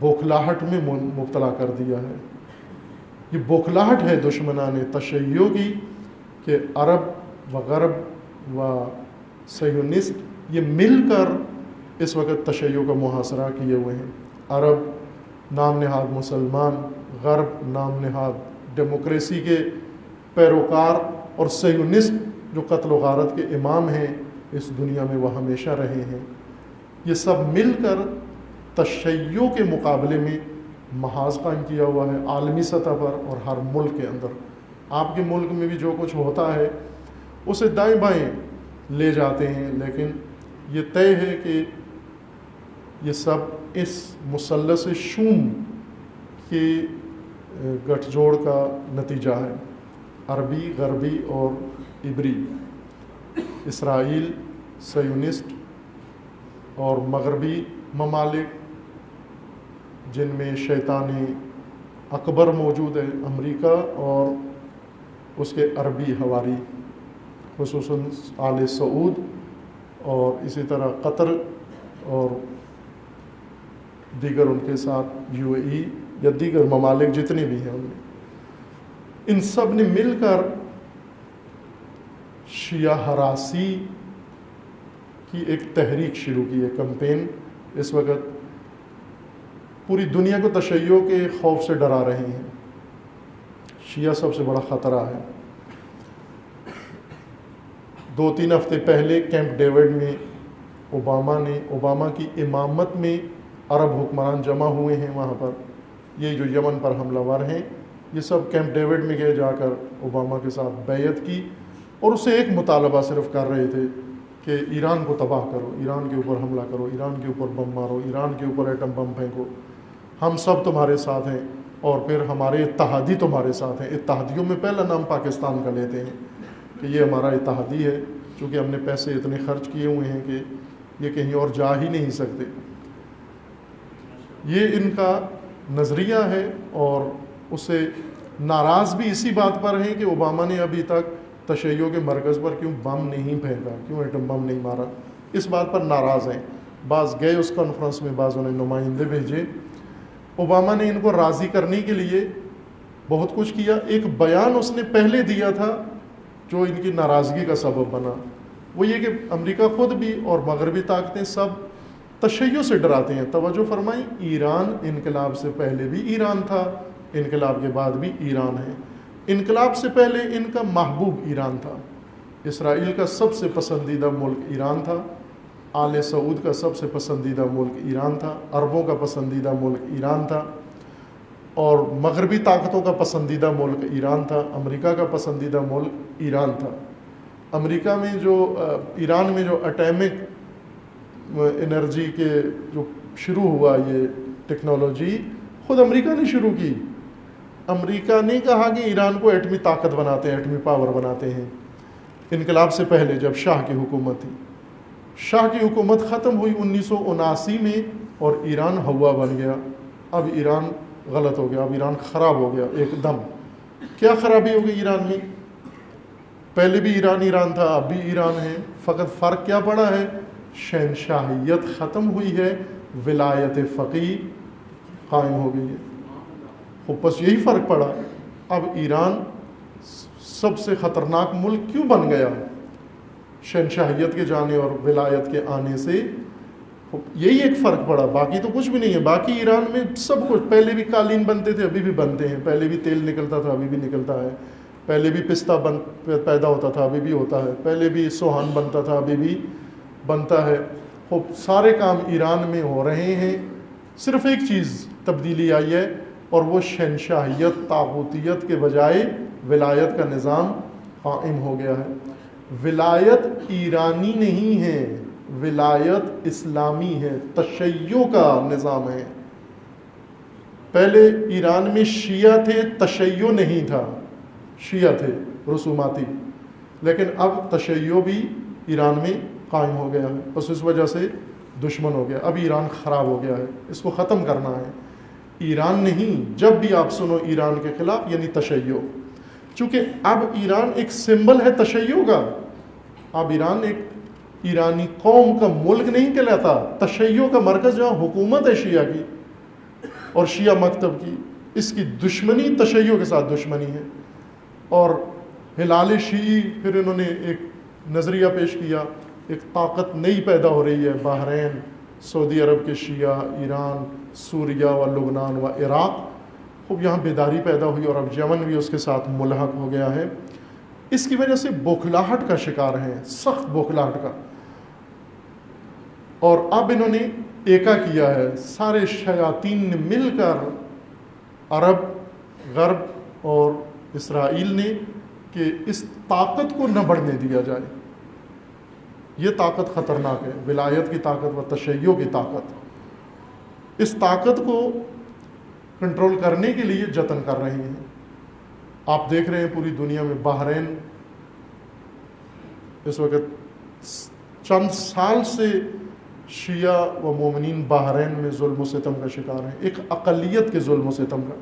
بوکھلاہٹ میں مبتلا کر دیا ہے۔ یہ بوکھلاہٹ ہے دشمنان تشیع کی کہ عرب و غرب و صہیونسٹ یہ مل کر اس وقت تشیع کا محاصرہ کیے ہوئے ہیں۔ عرب نام نہاد مسلمان، غرب نام نہاد ڈیموکریسی کے پیروکار، اور صہیونسٹ جو قتل و غارت کے امام ہیں اس دنیا میں، وہ ہمیشہ رہے ہیں۔ یہ سب مل کر تشیع کے مقابلے میں محاذ قائم کیا ہوا ہے عالمی سطح پر اور ہر ملک کے اندر۔ آپ کے ملک میں بھی جو کچھ ہوتا ہے اسے دائیں بائیں لے جاتے ہیں، لیکن یہ طے ہے کہ یہ سب اس مثلث شوم کے گٹھ جوڑ کا نتیجہ ہے، عربی، غربی اور عبری، اسرائیل، صہیونسٹ اور مغربی ممالک جن میں شیطان اکبر موجود ہے، امریکہ اور اس کے عربی حواری خصوصاً آل سعود، اور اسی طرح قطر اور دیگر ان کے ساتھ UAE یا دیگر ممالک جتنے بھی ہیں ان میں، ان سب نے مل کر شیعہ ہراسی کی ایک تحریک شروع کی ہے، کمپین۔ اس وقت پوری دنیا کو تشیع کے خوف سے ڈرا رہے ہیں، شیعہ سب سے بڑا خطرہ ہے۔ 2-3 ہفتے پہلے کیمپ ڈیوڈ میں اوباما کی امامت میں عرب حکمران جمع ہوئے ہیں وہاں پر، یہ جو یمن پر حملہ ور ہیں، یہ سب کیمپ ڈیوڈ میں گئے، جا کر اوباما کے ساتھ بیعت کی، اور اسے ایک مطالبہ صرف کر رہے تھے کہ ایران کو تباہ کرو، ایران کے اوپر حملہ کرو، ایران کے اوپر بم مارو، ایران کے اوپر ایٹم بم پھینکو، ہم سب تمہارے ساتھ ہیں، اور پھر ہمارے اتحادی تمہارے ساتھ ہیں۔ اتحادیوں میں پہلا نام پاکستان کا لیتے ہیں کہ یہ ہمارا اتحادی ہے، چونکہ ہم نے پیسے اتنے خرچ کیے ہوئے ہیں کہ یہ کہیں اور جا ہی نہیں سکتے۔ یہ ان کا نظریہ ہے، اور اسے ناراض بھی اسی بات پر ہیں کہ اوباما نے ابھی تک تشیع کے مرکز پر کیوں بم نہیں پھینکا، کیوں ایٹم بم نہیں مارا، اس بات پر ناراض ہیں۔ بعض گئے اس کانفرنس میں، بعضوں نے نمائندے بھیجے۔ اوباما نے ان کو راضی کرنے کے لیے بہت کچھ کیا۔ ایک بیان اس نے پہلے دیا تھا جو ان کی ناراضگی کا سبب بنا، وہ یہ کہ امریکہ خود بھی اور مغربی طاقتیں سب تشیع سے ڈراتے ہیں۔ توجہ فرمائیں، ایران انقلاب سے پہلے بھی ایران تھا، انقلاب کے بعد بھی ایران ہے۔ انقلاب سے پہلے ان کا محبوب ایران تھا، اسرائیل کا سب سے پسندیدہ ملک ایران تھا، آل سعود کا سب سے پسندیدہ ملک ایران تھا، عربوں کا پسندیدہ ملک ایران تھا، اور مغربی طاقتوں کا پسندیدہ ملک ایران تھا، امریکہ کا پسندیدہ ملک ایران تھا۔ امریکہ میں ایران میں جو اٹامک انرجی کے جو شروع ہوا، یہ ٹیکنالوجی خود امریکہ نے شروع کی۔ امریکہ نے کہا کہ ایران کو ایٹمی طاقت بناتے ہیں، ایٹمی پاور بناتے ہیں۔ انقلاب سے پہلے جب شاہ کی حکومت تھی، شاہ کی حکومت ختم ہوئی 1979 میں، اور ایران ہوا بن گیا۔ اب ایران غلط ہو گیا، اب ایران خراب ہو گیا ایک دم۔ کیا خرابی ہو گئی ایران میں؟ پہلے بھی ایران تھا، اب بھی ایران ہے، فقط فرق کیا پڑا ہے؟ شہنشاہیت ختم ہوئی ہے، ولایت فقیہ قائم ہو گئی ہے۔ بس یہی فرق پڑا۔ اب ایران سب سے خطرناک ملک کیوں بن گیا؟ شہنشاہیت کے جانے اور ولایت کے آنے سے یہی ایک فرق پڑا، باقی تو کچھ بھی نہیں ہے۔ باقی ایران میں سب کچھ، پہلے بھی قالین بنتے تھے، ابھی بھی بنتے ہیں، پہلے بھی تیل نکلتا تھا، ابھی بھی نکلتا ہے، پہلے بھی پستہ پیدا ہوتا تھا، ابھی بھی ہوتا ہے، پہلے بھی سوہان بنتا تھا، ابھی بھی بنتا ہے۔ سارے کام ایران میں ہو رہے ہیں، صرف ایک چیز تبدیلی آئی ہے، اور وہ شہنشاہیت طاغوتیت کے بجائے ولایت کا نظام قائم ہو گیا ہے۔ ولایت ایرانی نہیں ہے، ولایت اسلامی ہے، تشیع کا نظام ہے۔ پہلے ایران میں شیعہ تھے، تشیع نہیں تھا، شیعہ تھے رسوماتی، لیکن اب تشیع بھی ایران میں قائم ہو گیا ہے، بس اس وجہ سے دشمن ہو گیا۔ اب ایران خراب ہو گیا ہے، اس کو ختم کرنا ہے۔ ایران نہیں، جب بھی آپ سنو ایران کے خلاف یعنی تشیع، چونکہ اب ایران ایک سمبل ہے تشیع کا۔ اب ایران ایک ایرانی قوم کا ملک نہیں کہلاتا، تشیع کا مرکز جہاں حکومت ہے شیعہ کی اور شیعہ مکتب کی، اس کی دشمنی تشیع کے ساتھ دشمنی ہے۔ اور ہلال شیعی، پھر انہوں نے ایک نظریہ پیش کیا، ایک طاقت نئی پیدا ہو رہی ہے، بحرین، سعودی عرب کے شیعہ، ایران، سوریہ و لبنان و عراق، خوب یہاں بیداری پیدا ہوئی، اور اب یمن بھی اس کے ساتھ ملحق ہو گیا ہے۔ اس کی وجہ سے بوکھلاہٹ کا شکار ہیں، سخت بوکھلاہٹ کا۔ اور اب انہوں نے ایکا کیا ہے، سارے شیاطین نے مل کر، عرب، غرب اور اسرائیل نے، کہ اس طاقت کو نہ بڑھنے دیا جائے۔ یہ طاقت خطرناک ہے، ولایت کی طاقت و تشیع کی طاقت۔ اس طاقت کو کنٹرول کرنے کے لیے جتن کر رہے ہیں۔ آپ دیکھ رہے ہیں پوری دنیا میں بحرین اس وقت چند سال سے شیعہ و مومنین بحرین میں ظلم و ستم کا شکار ہیں، ایک اقلیت کے ظلم و ستم کا،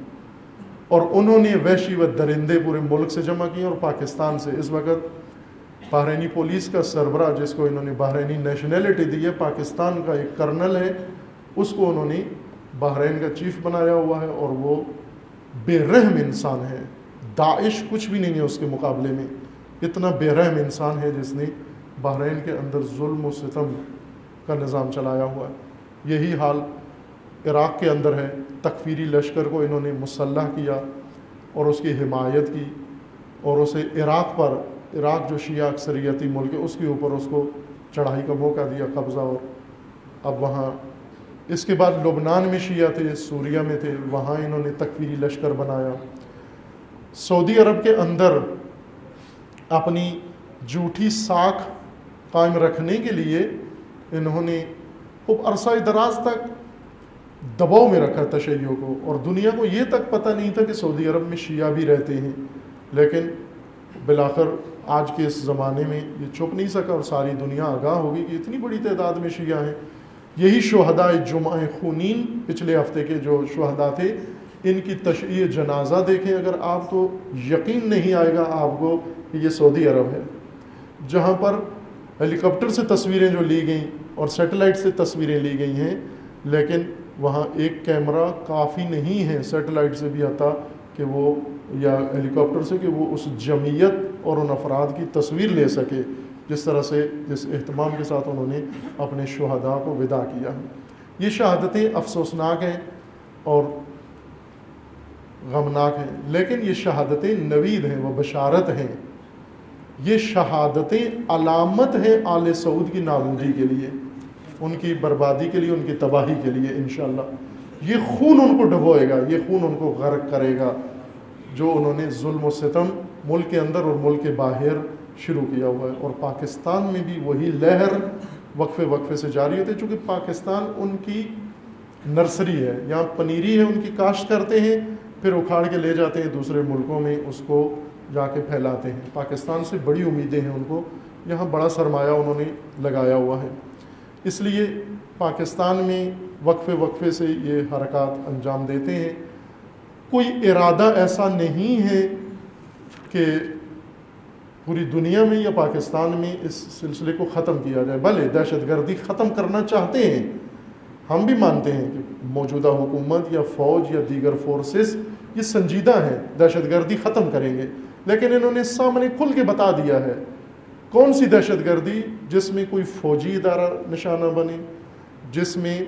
اور انہوں نے وحشی و درندے پورے ملک سے جمع کیے، اور پاکستان سے۔ اس وقت بحرینی پولیس کا سربراہ، جس کو انہوں نے بحرینی نیشنلٹی دی ہے، پاکستان کا ایک کرنل ہے، اس کو انہوں نے بحرین کا چیف بنایا ہوا ہے اور وہ بے رحم انسان ہے. داعش کچھ بھی نہیں ہے اس کے مقابلے میں. اتنا بے رحم انسان ہے جس نے بحرین کے اندر ظلم و ستم کا نظام چلایا ہوا ہے. یہی حال عراق کے اندر ہے. تکفیری لشکر کو انہوں نے مسلح کیا اور اس کی حمایت کی اور اسے عراق جو شیعہ اکثریتی ملک ہے اس کے اوپر اس کو چڑھائی کا موقع دیا, قبضہ. اور اب وہاں اس کے بعد لبنان میں شیعہ تھے, سوریہ میں تھے, وہاں انہوں نے تکفیری لشکر بنایا. سعودی عرب کے اندر اپنی جھوٹی ساکھ قائم رکھنے کے لیے انہوں نے خوب عرصہ دراز تک دباؤ میں رکھا تشیع کو, اور دنیا کو یہ تک پتہ نہیں تھا کہ سعودی عرب میں شیعہ بھی رہتے ہیں. لیکن بالآخر آج کے اس زمانے میں یہ چھپ نہیں سکا اور ساری دنیا آگاہ ہوگی کہ اتنی بڑی تعداد میں شیعہ ہیں. یہی شہداء جمعہ خونین پچھلے ہفتے کے جو شہداء تھے, ان کی تشییع جنازہ دیکھیں اگر آپ تو یقین نہیں آئے گا آپ کو کہ یہ سعودی عرب ہے, جہاں پر ہیلی کاپٹر سے تصویریں جو لی گئیں اور سیٹلائٹ سے تصویریں لی گئی ہیں, لیکن وہاں ایک کیمرہ کافی نہیں ہے سیٹلائٹ سے بھی عطا کہ وہ یا ہیلی کاپٹر سے کہ وہ اس جمعیت اور ان افراد کی تصویر لے سکے جس طرح سے جس اہتمام کے ساتھ انہوں نے اپنے شہداء کو وداع کیا. یہ شہادتیں افسوسناک ہیں اور غمناک ہیں, لیکن یہ شہادتیں نوید ہیں, وہ بشارت ہیں. یہ شہادتیں علامت ہیں آل سعود کی نابودی کے لیے, ان کی بربادی کے لیے, ان کی تباہی کے لیے انشاءاللہ. یہ خون ان کو ڈبوئے گا, یہ خون ان کو غرق کرے گا جو انہوں نے ظلم و ستم ملک کے اندر اور ملک کے باہر شروع کیا ہوا ہے. اور پاکستان میں بھی وہی لہر وقفے سے جاری ہوتی ہے, چونکہ پاکستان ان کی نرسری ہے, یہاں پنیری ہے, ان کی کاشت کرتے ہیں, پھر اکھاڑ کے لے جاتے ہیں دوسرے ملکوں میں, اس کو جا کے پھیلاتے ہیں. پاکستان سے بڑی امیدیں ہیں ان کو, یہاں بڑا سرمایہ انہوں نے لگایا ہوا ہے. اس لیے پاکستان میں وقفے سے یہ حرکات انجام دیتے ہیں. کوئی ارادہ ایسا نہیں ہے کہ پوری دنیا میں یا پاکستان میں اس سلسلے کو ختم کیا جائے. بھلے دہشت گردی ختم کرنا چاہتے ہیں, ہم بھی مانتے ہیں کہ موجودہ حکومت یا فوج یا دیگر فورسز یہ سنجیدہ ہیں, دہشت گردی ختم کریں گے, لیکن انہوں نے سامنے کھل کے بتا دیا ہے کون سی دہشت گردی جس میں کوئی فوجی ادارہ نشانہ بنے, جس میں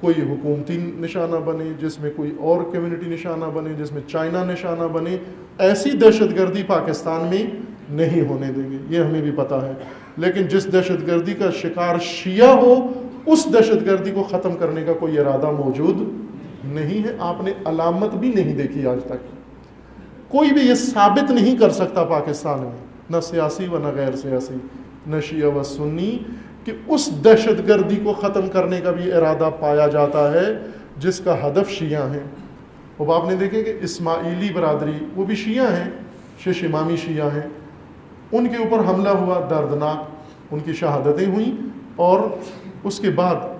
کوئی حکومتی نشانہ بنے, جس میں کوئی اور کمیونٹی نشانہ بنے, جس میں چائنا نشانہ بنے. ایسی دہشت گردی پاکستان میں نہیں ہونے دیں گے, یہ ہمیں بھی پتہ ہے. لیکن جس دہشت گردی کا شکار شیعہ ہو, اس دہشت گردی کو ختم کرنے کا کوئی ارادہ موجود نہیں ہے. آپ نے علامت بھی نہیں دیکھی آج تک. کوئی بھی یہ ثابت نہیں کر سکتا پاکستان میں, نہ سیاسی و نہ غیر سیاسی, نہ شیعہ و سنی, کہ اس دہشت گردی کو ختم کرنے کا بھی ارادہ پایا جاتا ہے جس کا ہدف شیعہ ہیں. اب آپ نے دیکھے کہ اسماعیلی برادری وہ بھی شیعہ ہیں, شیش امامی شیعہ ہیں, ان کے اوپر حملہ ہوا, دردناک, ان کی شہادتیں ہوئیں, اور اس کے بعد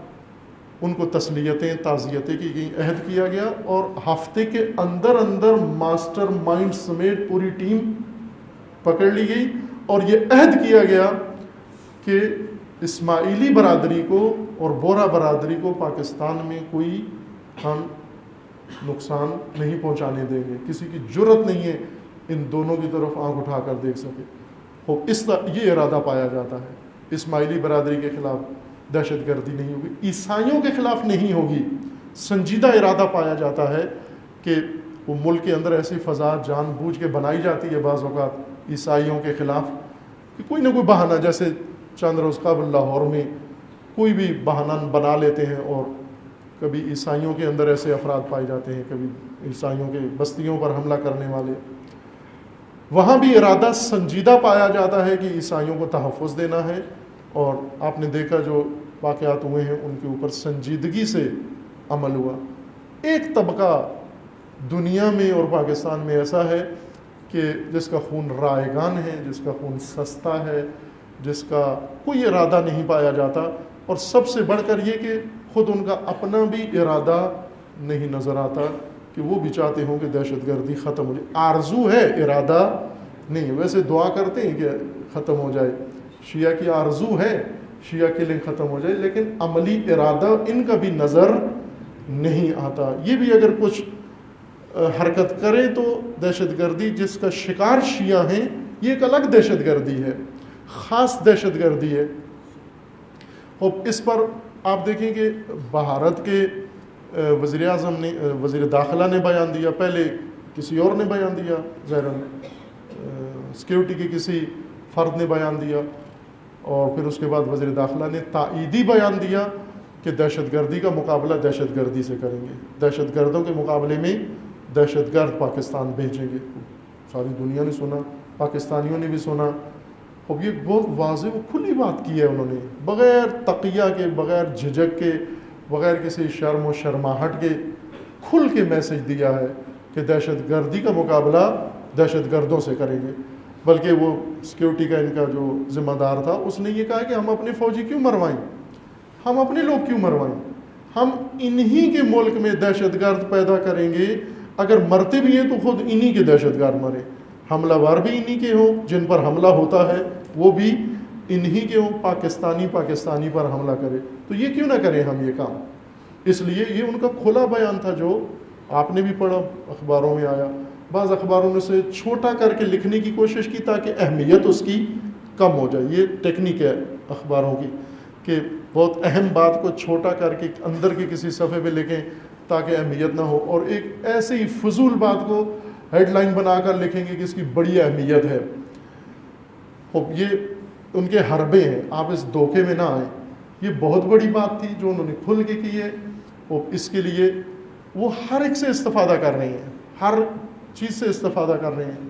ان کو تسلیتیں تعزیتیں کی گئیں, عہد کیا گیا, اور ہفتے کے اندر ماسٹر مائنڈ سمیت پوری ٹیم پکڑ لی گئی, اور یہ عہد کیا گیا کہ اسماعیلی برادری کو اور بورا برادری کو پاکستان میں کوئی ہم نقصان نہیں پہنچانے دیں گے. کسی کی جرت نہیں ہے ان دونوں کی طرف آنکھ اٹھا کر دیکھ سکے. اس یہ ارادہ پایا جاتا ہے. اسماعیلی برادری کے خلاف دہشت گردی نہیں ہوگی, عیسائیوں کے خلاف نہیں ہوگی. سنجیدہ ارادہ پایا جاتا ہے کہ وہ ملک کے اندر ایسی فضا جان بوجھ کے بنائی جاتی ہے بعض اوقات عیسائیوں کے خلاف کہ کوئی نہ کوئی بہانہ, جیسے چند روز قبل لاہور میں کوئی بھی بہانہ بنا لیتے ہیں, اور کبھی عیسائیوں کے اندر ایسے افراد پائے جاتے ہیں, کبھی عیسائیوں کے بستیوں پر حملہ کرنے والے. وہاں بھی ارادہ سنجیدہ پایا جاتا ہے کہ عیسائیوں کو تحفظ دینا ہے, اور آپ نے دیکھا جو واقعات ہوئے ہیں ان کے اوپر سنجیدگی سے عمل ہوا. ایک طبقہ دنیا میں اور پاکستان میں ایسا ہے کہ جس کا خون رائگان ہے, جس کا خون سستا ہے, جس کا کوئی ارادہ نہیں پایا جاتا, اور سب سے بڑھ کر یہ کہ خود ان کا اپنا بھی ارادہ نہیں نظر آتا کہ وہ بھی چاہتے ہوں کہ دہشت گردی ختم ہو جائے. آرزو ہے, ارادہ نہیں. ویسے دعا کرتے ہیں کہ ختم ہو جائے, شیعہ کی آرزو ہے شیعہ کلنگ ختم ہو جائے, لیکن عملی ارادہ ان کا بھی نظر نہیں آتا. یہ بھی اگر کچھ حرکت کرے تو دہشت گردی جس کا شکار شیعہ ہیں یہ ایک الگ دہشت گردی ہے, خاص دہشت گردی ہے. اور اس پر آپ دیکھیں کہ بھارت کے وزیر اعظم نے, وزیر داخلہ نے بیان دیا, پہلے کسی اور نے بیان دیا, ظاہراً سیکیورٹی کے کسی فرد نے بیان دیا, اور پھر اس کے بعد وزیر داخلہ نے تائیدی بیان دیا کہ دہشت گردی کا مقابلہ دہشت گردی سے کریں گے, دہشت گردوں کے مقابلے میں دہشت گرد پاکستان بھیجیں گے. ساری دنیا نے سنا, پاکستانیوں نے بھی سنا. اب یہ بہت واضح و کھلی بات کی ہے انہوں نے, بغیر تقیہ کے, بغیر جھجک کے, بغیر کسی شرم و شرماہٹ کے کھل کے میسج دیا ہے کہ دہشت گردی کا مقابلہ دہشت گردوں سے کریں گے. بلکہ وہ سیکیورٹی کا ان کا جو ذمہ دار تھا اس نے یہ کہا کہ ہم اپنے فوجی کیوں مروائیں, ہم اپنے لوگ کیوں مروائیں, ہم انہی کے ملک میں دہشت گرد پیدا کریں گے, اگر مرتے بھی ہیں تو خود انہی کے دہشت گرد مرے, حملہ وار بھی انہی کے ہوں, جن پر حملہ ہوتا ہے وہ بھی انہی کے ہوں, پاکستانی پر حملہ کرے. تو یہ کیوں نہ کریں ہم یہ کام. اس لیے یہ ان کا کھلا بیان تھا جو آپ نے بھی پڑھا, اخباروں میں آیا. بعض اخباروں نے اسے چھوٹا کر کے لکھنے کی کوشش کی تاکہ اہمیت اس کی کم ہو جائے. یہ ٹیکنیک ہے اخباروں کی کہ بہت اہم بات کو چھوٹا کر کے اندر کے کسی صفحے پہ لکھیں تاکہ اہمیت نہ ہو, اور ایک ایسے ہی فضول بات کو ہیڈ لائن بنا کر لکھیں گے کہ اس کی بڑی اہمیت ہے. یہ ان کے حربے ہیں, آپ اس دھوکے میں نہ آئیں. یہ بہت بڑی بات تھی جو انہوں نے کھل کے کی ہے, اور اس کے لیے وہ ہر ایک سے استفادہ کر رہے ہیں, ہر چیز سے استفادہ کر رہے ہیں.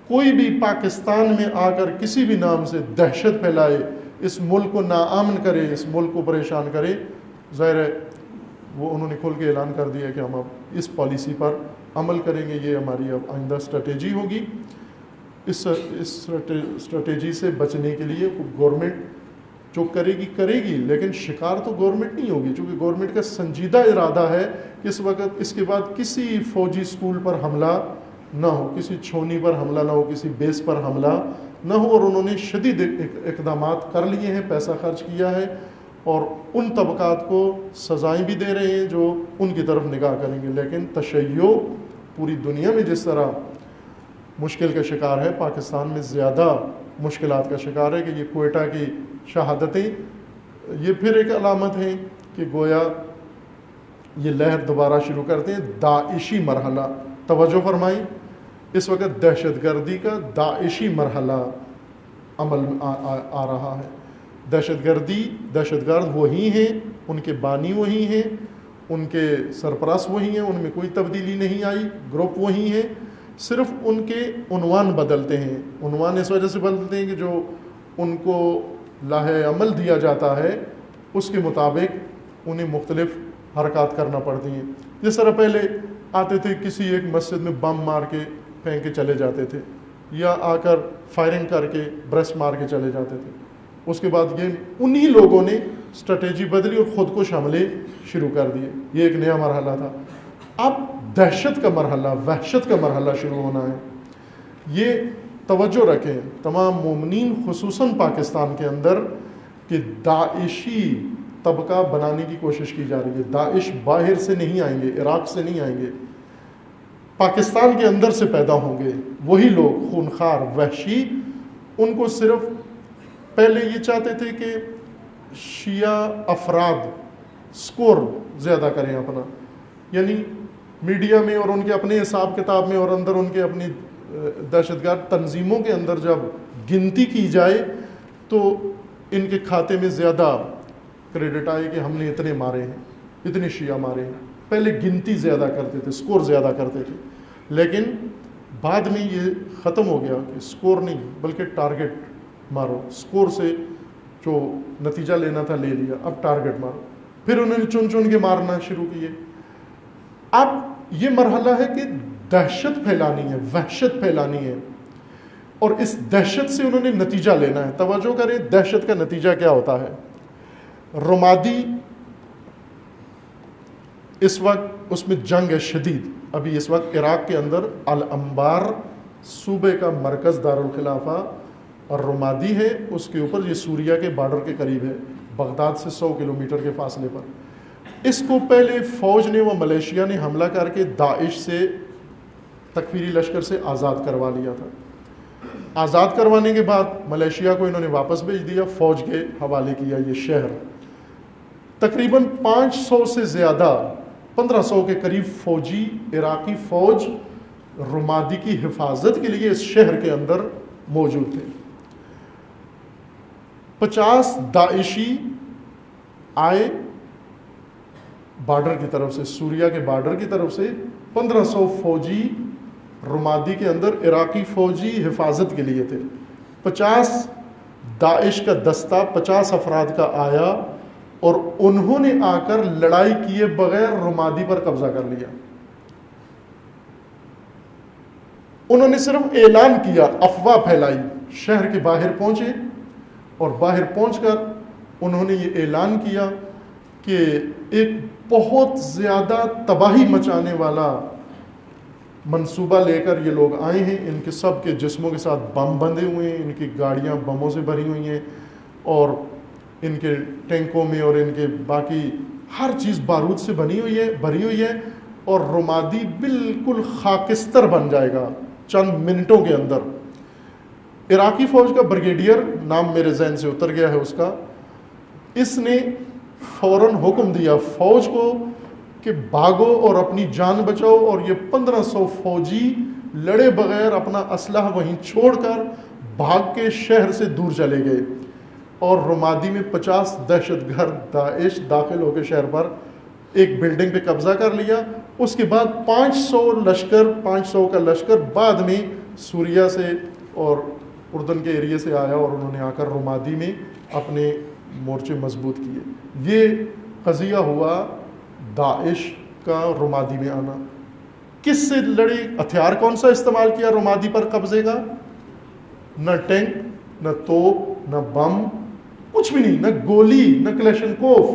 کوئی بھی پاکستان میں آ کر کسی بھی نام سے دہشت پھیلائے, اس ملک کو ناامن کرے, اس ملک کو پریشان کرے, ظاہر ہے وہ انہوں نے کھل کے اعلان کر دیا کہ ہم اب اس پالیسی پر عمل کریں گے, یہ ہماری اب آئندہ اسٹریٹجی ہوگی. اس اسٹریٹجی سے بچنے کے لیے گورنمنٹ جو کرے گی, لیکن شکار تو گورنمنٹ نہیں ہوگی, چونکہ گورنمنٹ کا سنجیدہ ارادہ ہے کہ اس وقت اس کے بعد کسی فوجی اسکول پر حملہ نہ ہو, کسی چھونی پر حملہ نہ ہو, کسی بیس پر حملہ نہ ہو. اور انہوں نے شدید اقدامات کر لیے ہیں, پیسہ خرچ کیا ہے, اور ان طبقات کو سزائیں بھی دے رہے ہیں جو ان کی طرف نگاہ کریں گے. لیکن تشیع پوری دنیا میں جس طرح مشکل کا شکار ہے, پاکستان میں زیادہ مشکلات کا شکار ہے. کہ یہ کوئٹہ کی شہادتیں یہ پھر ایک علامت ہیں کہ گویا یہ لہر دوبارہ شروع کرتے ہیں. داعشی مرحلہ, توجہ فرمائیں, اس وقت دہشت گردی کا داعشی مرحلہ عمل آ رہا ہے. دہشت گرد وہی ہیں, ان کے بانی وہی ہیں, ان کے سرپرست وہی ہیں, ان میں کوئی تبدیلی نہیں آئی, گروپ وہی ہیں, صرف ان کے عنوان بدلتے ہیں. عنوان اس وجہ سے بدلتے ہیں کہ جو ان کو لاہ عمل دیا جاتا ہے اس کے مطابق انہیں مختلف حرکات کرنا پڑتی ہیں. جس طرح پہلے آتے تھے کسی ایک مسجد میں بم مار کے پھینک کے چلے جاتے تھے, یا آ کر فائرنگ کر کے برسٹ مار کے چلے جاتے تھے. اس کے بعد یہ انہی لوگوں نے اسٹریٹجی بدلی اور خود کش حملے شروع کر دیے. یہ ایک نیا مرحلہ تھا. اب دہشت کا مرحلہ, وحشت کا مرحلہ شروع ہونا ہے. یہ توجہ رکھیں تمام مومنین, خصوصاً پاکستان کے اندر, کہ داعشی طبقہ بنانے کی کوشش کی جا رہی ہے. داعش باہر سے نہیں آئیں گے, عراق سے نہیں آئیں گے, پاکستان کے اندر سے پیدا ہوں گے. وہی لوگ خونخوار, وحشی. ان کو صرف پہلے یہ چاہتے تھے کہ شیعہ افراد سکور زیادہ کریں اپنا, یعنی میڈیا میں اور ان کے اپنے حساب کتاب میں اور اندر ان کے اپنی دہشت گرد تنظیموں کے اندر جب گنتی کی جائے تو ان کے کھاتے میں زیادہ کریڈٹ آئے کہ ہم نے اتنے مارے ہیں, اتنے شیعہ مارے ہیں. پہلے گنتی زیادہ کرتے تھے, سکور زیادہ کرتے تھے, لیکن بعد میں یہ ختم ہو گیا کہ سکور نہیں بلکہ ٹارگٹ مارو. سکور سے جو نتیجہ لینا تھا لے لیا, اب ٹارگٹ مارو. پھر انہوں نے چن چن کے مارنا شروع کیے. اب یہ مرحلہ ہے کہ دہشت پھیلانی ہے, وحشت پھیلانی ہے, اور اس دہشت سے انہوں نے نتیجہ لینا ہے. توجہ کریں, دہشت کا نتیجہ کیا ہوتا ہے. رمادی اس وقت اس میں جنگ ہے شدید. ابھی اس وقت عراق کے اندر الانبار صوبے کا مرکز دارالخلافہ اور رمادی ہے, اس کے اوپر یہ سوریہ کے بارڈر کے قریب ہے, بغداد سے 100 کلومیٹر کے فاصلے پر. اس کو پہلے فوج نے و ملیشیا نے حملہ کر کے داعش سے تکفیری لشکر سے آزاد کروا لیا تھا. آزاد کروانے کے بعد ملیشیا کو انہوں نے واپس بھیج دیا, فوج کے حوالے کیا یہ شہر. تقریباً 500 سے زیادہ 1500 کے قریب فوجی عراقی فوج رمادی کی حفاظت کے لیے اس شہر کے اندر موجود تھے. 50 داعشی آئے بارڈر کی طرف سے, سوریا کے بارڈر کی طرف سے 1500 فوجی رمادی کے اندر عراقی فوجی حفاظت کے لیے تھے. 50 داعش کا دستہ 50 افراد کا آیا اور انہوں نے آ کر لڑائی کیے بغیر رمادی پر قبضہ کر لیا. انہوں نے صرف اعلان کیا, افواہ پھیلائی, شہر کے باہر پہنچے اور باہر پہنچ کر انہوں نے یہ اعلان کیا کہ ایک بہت زیادہ تباہی مچانے والا منصوبہ لے کر یہ لوگ آئے ہیں. ان کے سب کے جسموں کے ساتھ بم بندھے ہوئے ہیں, ان کی گاڑیاں بموں سے بھری ہوئی ہیں اور ان کے ٹینکوں میں اور ان کے باقی ہر چیز بارود سے بھری ہوئی ہے اور رمادی بالکل خاکستر بن جائے گا چند منٹوں کے اندر. عراقی فوج کا بریگیڈیئر, نام میرے ذہن سے اتر گیا ہے اس کا, اس نے فوراً حکم دیا فوج کو کہ بھاگو اور اپنی جان بچاؤ, اور یہ 1500 فوجی لڑے بغیر اپنا اسلحہ وہیں چھوڑ کر بھاگ کے شہر سے دور چلے گئے اور رمادی میں 50 دہشت گرد داعش داخل ہو کے شہر پر ایک بلڈنگ پہ قبضہ کر لیا. اس کے بعد 500 کا لشکر بعد میں سوریا سے اور اردن کے ایریے سے آیا اور انہوں نے آ کر رمادی میں اپنے مورچے مضبوط کیے. یہ قضیہ ہوا داعش کا رمادی میں آنا. کس سے لڑے, ہتھیار کون سا استعمال کیا رمادی پر قبضے کا؟ نہ ٹینک, نہ توپ, نہ بم, کچھ بھی نہیں, نہ گولی, نہ کلیشنکوف,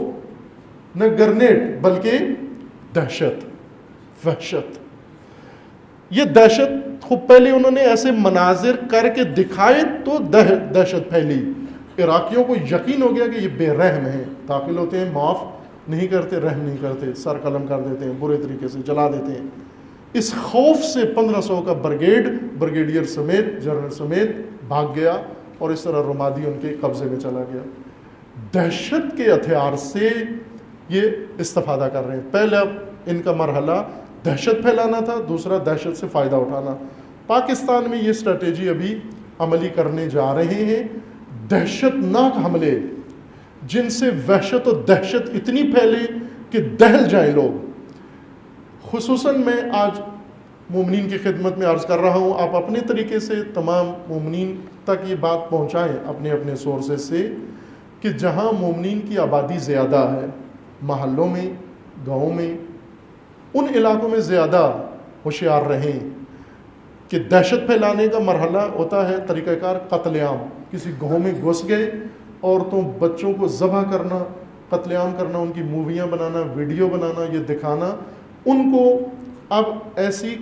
نہ گرنیڈ, بلکہ دہشت, وحشت. یہ دہشت خوب پہلے انہوں نے ایسے مناظر کر کے دکھائے تو دہشت پھیلی. عراقیوں کو یقین ہو گیا کہ یہ بے رحم ہیں, داخل ہوتے ہیں معاف نہیں کرتے, رحم نہیں کرتے, سر قلم کر دیتے ہیں, برے طریقے سے جلا دیتے ہیں. اس خوف سے 1500 کا بریگیڈیئر سمیت, جنرل سمیت بھاگ گیا اور اس طرح رمادی ان کے قبضے میں چلا گیا. دہشت کے ہتھیار سے یہ استفادہ کر رہے ہیں. پہلا ان کا مرحلہ دہشت پھیلانا تھا, دوسرا دہشت سے فائدہ اٹھانا. پاکستان میں یہ اسٹریٹجی ابھی عملی کرنے جا رہے ہیں. دہشت ناک حملے جن سے وحشت و دہشت اتنی پھیلے کہ دہل جائیں لوگ. خصوصاً میں آج مومنین کی خدمت میں عرض کر رہا ہوں, آپ اپنے طریقے سے تمام مومنین تک یہ بات پہنچائیں اپنے اپنے سورسز سے کہ جہاں مومنین کی آبادی زیادہ ہے, محلوں میں, گاؤں میں, ان علاقوں میں زیادہ ہوشیار رہیں کہ دہشت پھیلانے کا مرحلہ ہوتا ہے طریقہ کار قتل عام. کسی گاؤں میں گھس گئے, عورتوں بچوں کو ذبح کرنا, قتل عام کرنا, ان کی موویاں بنانا, ویڈیو بنانا, یہ دکھانا. ان کو اب ایسی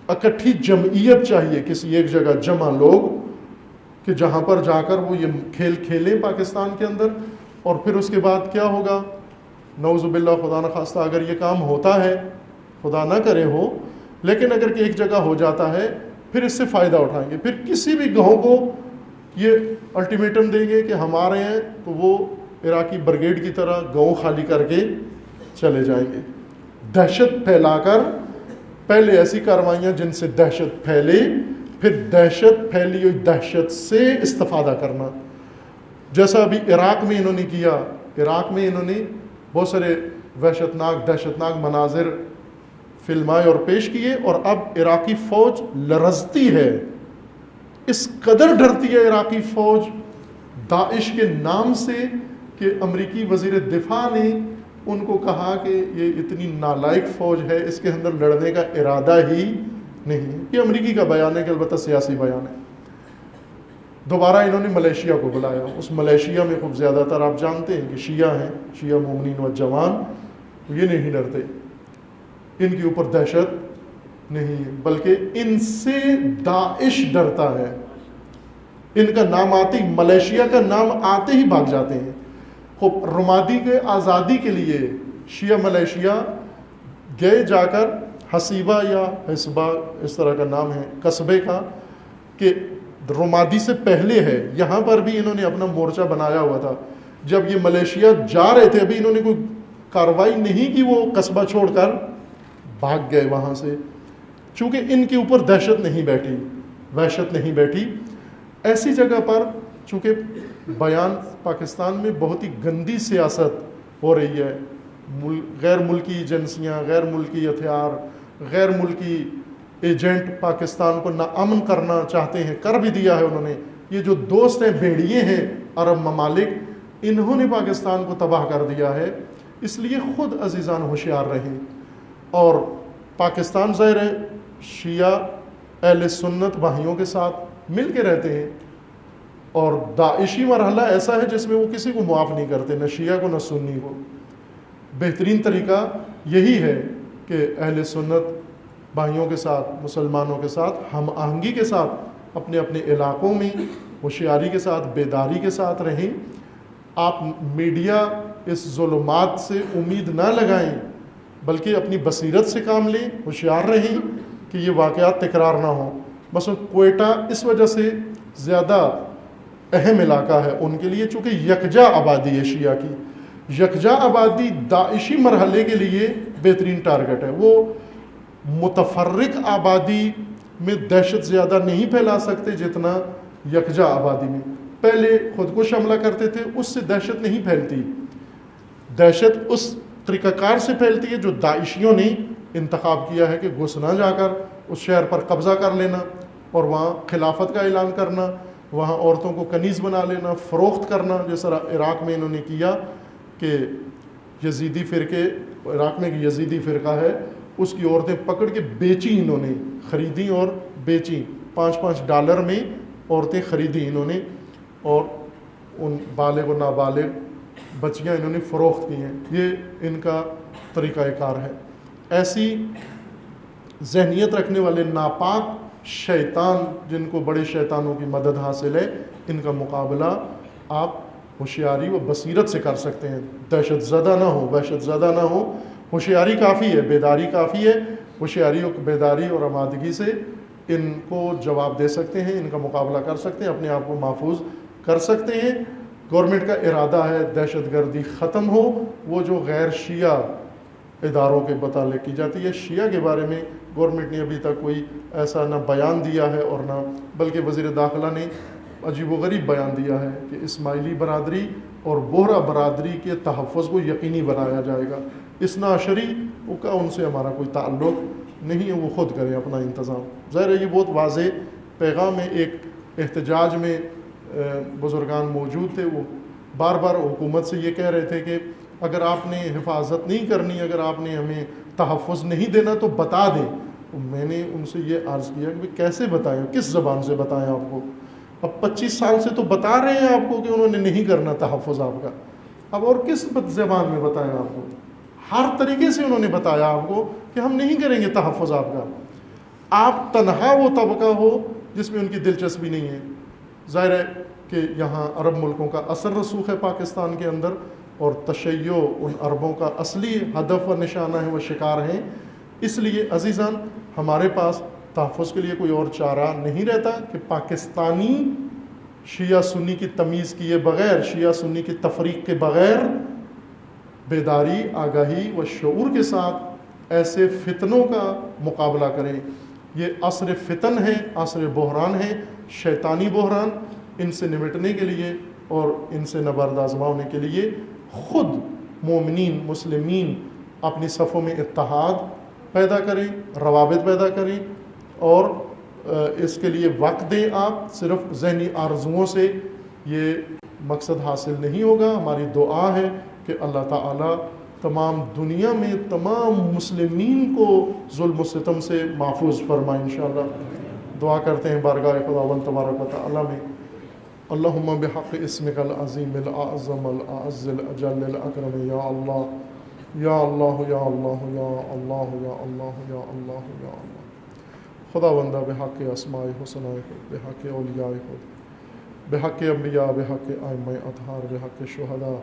اکٹھی جمعیت چاہیے, کسی ایک جگہ جمع لوگ کہ جہاں پر جا کر وہ یہ کھیل کھیلیں پاکستان کے اندر. اور پھر اس کے بعد کیا ہوگا, نعوذ باللہ, خدا نخواستہ اگر یہ کام ہوتا ہے, خدا نہ کرے ہو, لیکن اگر کہ ایک جگہ ہو جاتا ہے پھر اس سے فائدہ اٹھائیں گے. پھر کسی بھی گاؤں کو یہ الٹیمیٹم دیں گے کہ ہمارے ہیں, تو وہ عراقی بریگیڈ کی طرح گاؤں خالی کر کے چلے جائیں گے. دہشت پھیلا کر پہلے ایسی کاروائیاں جن سے دہشت پھیلے, پھر دہشت پھیلی ہوئی دہشت سے استفادہ کرنا. جیسا ابھی عراق میں انہوں نے کیا. عراق میں انہوں نے بہت سارے دہشت ناک مناظر فلمائے اور پیش کیے, اور اب عراقی فوج لرزتی ہے, اس قدر ڈرتی ہے عراقی فوج داعش کے نام سے کہ امریکی وزیر دفاع نے ان کو کہا کہ یہ اتنی نالائق فوج ہے, اس کے اندر لڑنے کا ارادہ ہی نہیں. یہ امریکی کا بیان ہے کہ البتہ سیاسی بیان ہے. دوبارہ انہوں نے ملیشیا کو بلایا. اس ملیشیا میں خوب زیادہ تر آپ جانتے ہیں کہ شیعہ ہیں, شیعہ مومنین و جوان, یہ نہیں ڈرتے, ان کے اوپر دہشت نہیں ہے, بلکہ ان سے داعش ڈرتا ہے. ان کا نام آتے ہی, ملیشیا کا نام آتے ہی بھاگ جاتے ہیں. خوب رمادی کے آزادی کے لیے شیعہ ملیشیا گئے جا کر حسیبہ یا حسبہ اس طرح کا نام ہے قصبے کا کہ رمادی سے پہلے ہے، یہاں پر بھی انہوں نے اپنا مورچہ بنایا ہوا تھا. جب یہ ملیشیا جا رہے تھے ابھی انہوں نے کوئی کارروائی نہیں کی، وہ قصبہ چھوڑ کر بھاگ گئے وہاں سے، چونکہ ان کے اوپر دہشت نہیں بیٹھی، وحشت نہیں بیٹھی. ایسی جگہ پر چونکہ بیان پاکستان میں بہت ہی گندی سیاست ہو رہی ہے، غیر ملکی ایجنسیاں، غیر ملکی ہتھیار، غیر ملکی ایجنٹ پاکستان کو ناامن کرنا چاہتے ہیں، کر بھی دیا ہے انہوں نے. یہ جو دوست ہیں بھیڑیے ہیں عرب ممالک، انہوں نے پاکستان کو تباہ کر دیا ہے. اس لیے خود عزیزان ہوشیار رہیں. اور پاکستان ظاہر ہے شیعہ اہل سنت بھائیوں کے ساتھ مل کے رہتے ہیں، اور داعشی مرحلہ ایسا ہے جس میں وہ کسی کو معاف نہیں کرتے، نہ شیعہ کو نہ سنی کو. بہترین طریقہ یہی ہے کہ اہل سنت بھائیوں کے ساتھ، مسلمانوں کے ساتھ ہم آہنگی کے ساتھ اپنے اپنے علاقوں میں ہوشیاری کے ساتھ، بیداری کے ساتھ رہیں. آپ میڈیا اس ظلمات سے امید نہ لگائیں، بلکہ اپنی بصیرت سے کام لیں، ہوشیار رہیں کہ یہ واقعات تکرار نہ ہوں. مثلا کوئٹہ اس وجہ سے زیادہ اہم علاقہ ہے ان کے لیے چونکہ یکجا آبادی ہے شیعہ کی. یکجا آبادی داعشی مرحلے کے لیے بہترین ٹارگٹ ہے. وہ متفرق آبادی میں دہشت زیادہ نہیں پھیلا سکتے جتنا یکجا آبادی میں. پہلے خود کش حملہ کرتے تھے، اس سے دہشت نہیں پھیلتی. دہشت اس طریقہ کار سے پھیلتی ہے جو داعشیوں نے انتخاب کیا ہے کہ گھسنا جا کر اس شہر پر قبضہ کر لینا اور وہاں خلافت کا اعلان کرنا، وہاں عورتوں کو کنیز بنا لینا، فروخت کرنا، جس طرح عراق میں انہوں نے کیا کہ یزیدی فرقے، عراق میں ایک یزیدی فرقہ ہے، اس کی عورتیں پکڑ کے بیچی انہوں نے، خریدی اور بیچی. $5 میں عورتیں خریدی انہوں نے، اور ان بالغ و نابالغ بچیاں انہوں نے فروخت کی ہیں. یہ ان کا طریقہ کار ہے. ایسی ذہنیت رکھنے والے ناپاک شیطان، جن کو بڑے شیطانوں کی مدد حاصل ہے، ان کا مقابلہ آپ ہوشیاری و بصیرت سے کر سکتے ہیں. دہشت زدہ نہ ہو، وحشت زدہ نہ ہو. ہوشیاری کافی ہے، بیداری کافی ہے. ہوشیاری و بیداری اور آمادگی سے ان کو جواب دے سکتے ہیں، ان کا مقابلہ کر سکتے ہیں، اپنے آپ کو محفوظ کر سکتے ہیں. گورنمنٹ کا ارادہ ہے دہشت گردی ختم ہو. وہ جو غیر شیعہ اداروں کے متعلق کی جاتی ہے، شیعہ کے بارے میں گورنمنٹ نے ابھی تک کوئی ایسا نہ بیان دیا ہے اور نہ، بلکہ وزیر داخلہ نے عجیب و غریب بیان دیا ہے کہ اسماعیلی برادری اور بوہرا برادری کے تحفظ کو یقینی بنایا جائے گا. اثنا عشری کا ان سے ہمارا کوئی تعلق نہیں ہے، وہ خود کریں اپنا انتظام. ظاہر ہے یہ بہت واضح پیغام ہے. ایک احتجاج میں بزرگان موجود تھے، وہ بار بار حکومت سے یہ کہہ رہے تھے کہ اگر آپ نے حفاظت نہیں کرنی، اگر آپ نے ہمیں تحفظ نہیں دینا تو بتا دیں. میں نے ان سے یہ عرض کیا کہ کیسے بتائیں، کس زبان سے بتائیں آپ کو؟ اب 25 سال سے تو بتا رہے ہیں آپ کو کہ انہوں نے نہیں کرنا تحفظ آپ کا، اب اور کس زبان میں بتائیں آپ کو؟ ہر طریقے سے انہوں نے بتایا آپ کو کہ ہم نہیں کریں گے تحفظ آپ کا. آپ تنہا وہ طبقہ ہو جس میں ان کی دلچسپی نہیں ہے. ظاہر ہے کہ یہاں عرب ملکوں کا اثر رسوخ ہے پاکستان کے اندر، اور تشیع ان عربوں کا اصلی ہدف و نشانہ ہے، وہ شکار ہیں. اس لیے عزیزان ہمارے پاس تحفظ کے لیے کوئی اور چارہ نہیں رہتا کہ پاکستانی شیعہ سنی کی تمیز کیے بغیر، شیعہ سنی کی تفریق کے بغیر بیداری، آگاہی و شعور کے ساتھ ایسے فتنوں کا مقابلہ کریں. یہ عصر فتن ہے، عصر بحران ہے، شیطانی بحران. ان سے نمٹنے کے لیے اور ان سے نبرد آزما ہونے کے لیے خود مومنین، مسلمین اپنی صفوں میں اتحاد پیدا کریں، روابط پیدا کریں، اور اس کے لیے وقت دیں. آپ صرف ذہنی آرزوؤں سے یہ مقصد حاصل نہیں ہوگا. ہماری دعا ہے کہ اللہ تعالیٰ تمام دنیا میں تمام مسلمین کو ظلم و ستم سے محفوظ فرمائے انشاءاللہ. دعا کرتے ہیں بارگاہ خداوند تبارک و تعالیٰ میں. اللہم بحق اسمک العظیم الاعظم الاعز الاجل الاکرم یا اللہ یا اللہ یا اللہ یا اللہ یا اللہ یا اللہ یا اللہ. خداوندہ بحق اسماء حسنہ خود، بحق اولیاء خود، بحق انبیاء، بحق ائمہ اطہار، بحق شہداء،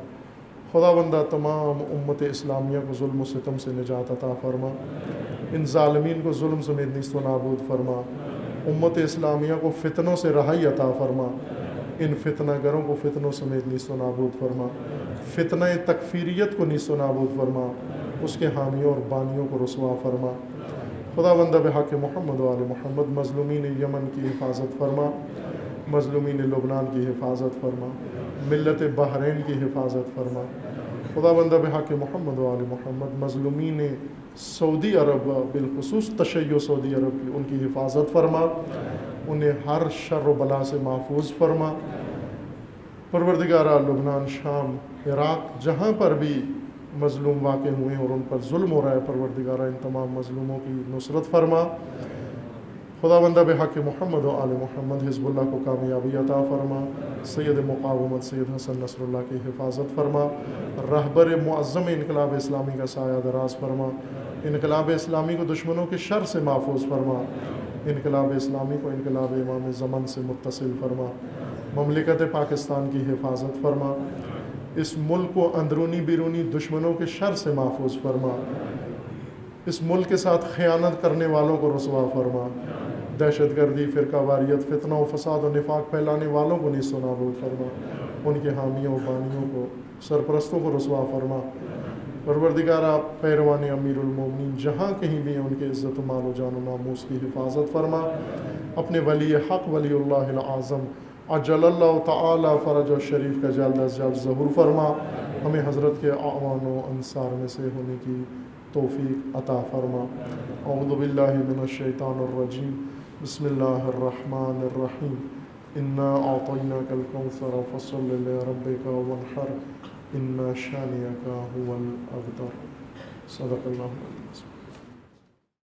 خداوندہ تمام امت اسلامیہ کو ظلم و ستم سے نجات عطا فرما، ان ظالمین کو ظلم سمیت نیست و نابود فرما، امت اسلامیہ کو فتنوں سے رہائی عطا فرما، ان فتنہ گروں کو فتنوں سمیت نیست و نابود فرما، فتنہ تکفیریت کو نیست و نابود فرما، اس کے حامیوں اور بانیوں کو رسوا فرما۔ خداوندہ بحق محمد و آل محمد مظلومین یمن کی حفاظت فرما، مظلومین لبنان کی حفاظت فرما، ملت بحرین کی حفاظت فرما۔ خداوندہ بحق محمد و آل محمد مظلومین سعودی عرب بالخصوص تشیع سعودی عرب کی ان کی حفاظت فرما، انہیں ہر شر و بلا سے محفوظ فرما۔ پروردگارہ لبنان، شام، عراق جہاں پر بھی مظلوم واقع ہوئے ہیں اور ان پر ظلم ہو رہا ہے، پروردگارہ ان تمام مظلوموں کی نصرت فرما۔ خداوندہ بحق محمد و آل محمد حزب اللہ کو کامیابی عطا فرما، سید مقاومت سید حسن نصر اللہ کی حفاظت فرما، رہبر معظم انقلاب اسلامی کا سایہ دراز فرما، انقلاب اسلامی کو دشمنوں کے شر سے محفوظ فرما، انقلاب اسلامی کو انقلاب امام زمن سے متصل فرما، مملکت پاکستان کی حفاظت فرما، اس ملک کو اندرونی بیرونی دشمنوں کے شر سے محفوظ فرما، اس ملک کے ساتھ خیانت کرنے والوں کو رسوا فرما، دہشت گردی، فرقہ واریت، فتنہ و فساد و نفاق پھیلانے والوں کو نیست و نابود فرما، ان کے حامیوں و بانیوں کو، سرپرستوں کو رسوا فرما۔ پروردگارہ پیروان امیر المومنین جہاں کہیں بھی ہیں ان کے عزت و مال و جان و ناموس کی حفاظت فرما، اپنے ولی حق ولی اللہ العظم عجل اللہ تعالی فرج و شریف کا جلد از جلد ظہور فرما، ہمیں حضرت کے اعوان و انصار میں سے ہونے کی توفیق عطا فرما۔ اعوذ باللہ من الشیطان الرجیم، بسم اللہ الرحمن الرحیم، انا اعطیناک الکوثر فصل لربک وانحر ان شانئک هو الابتر۔ صدق اللہ۔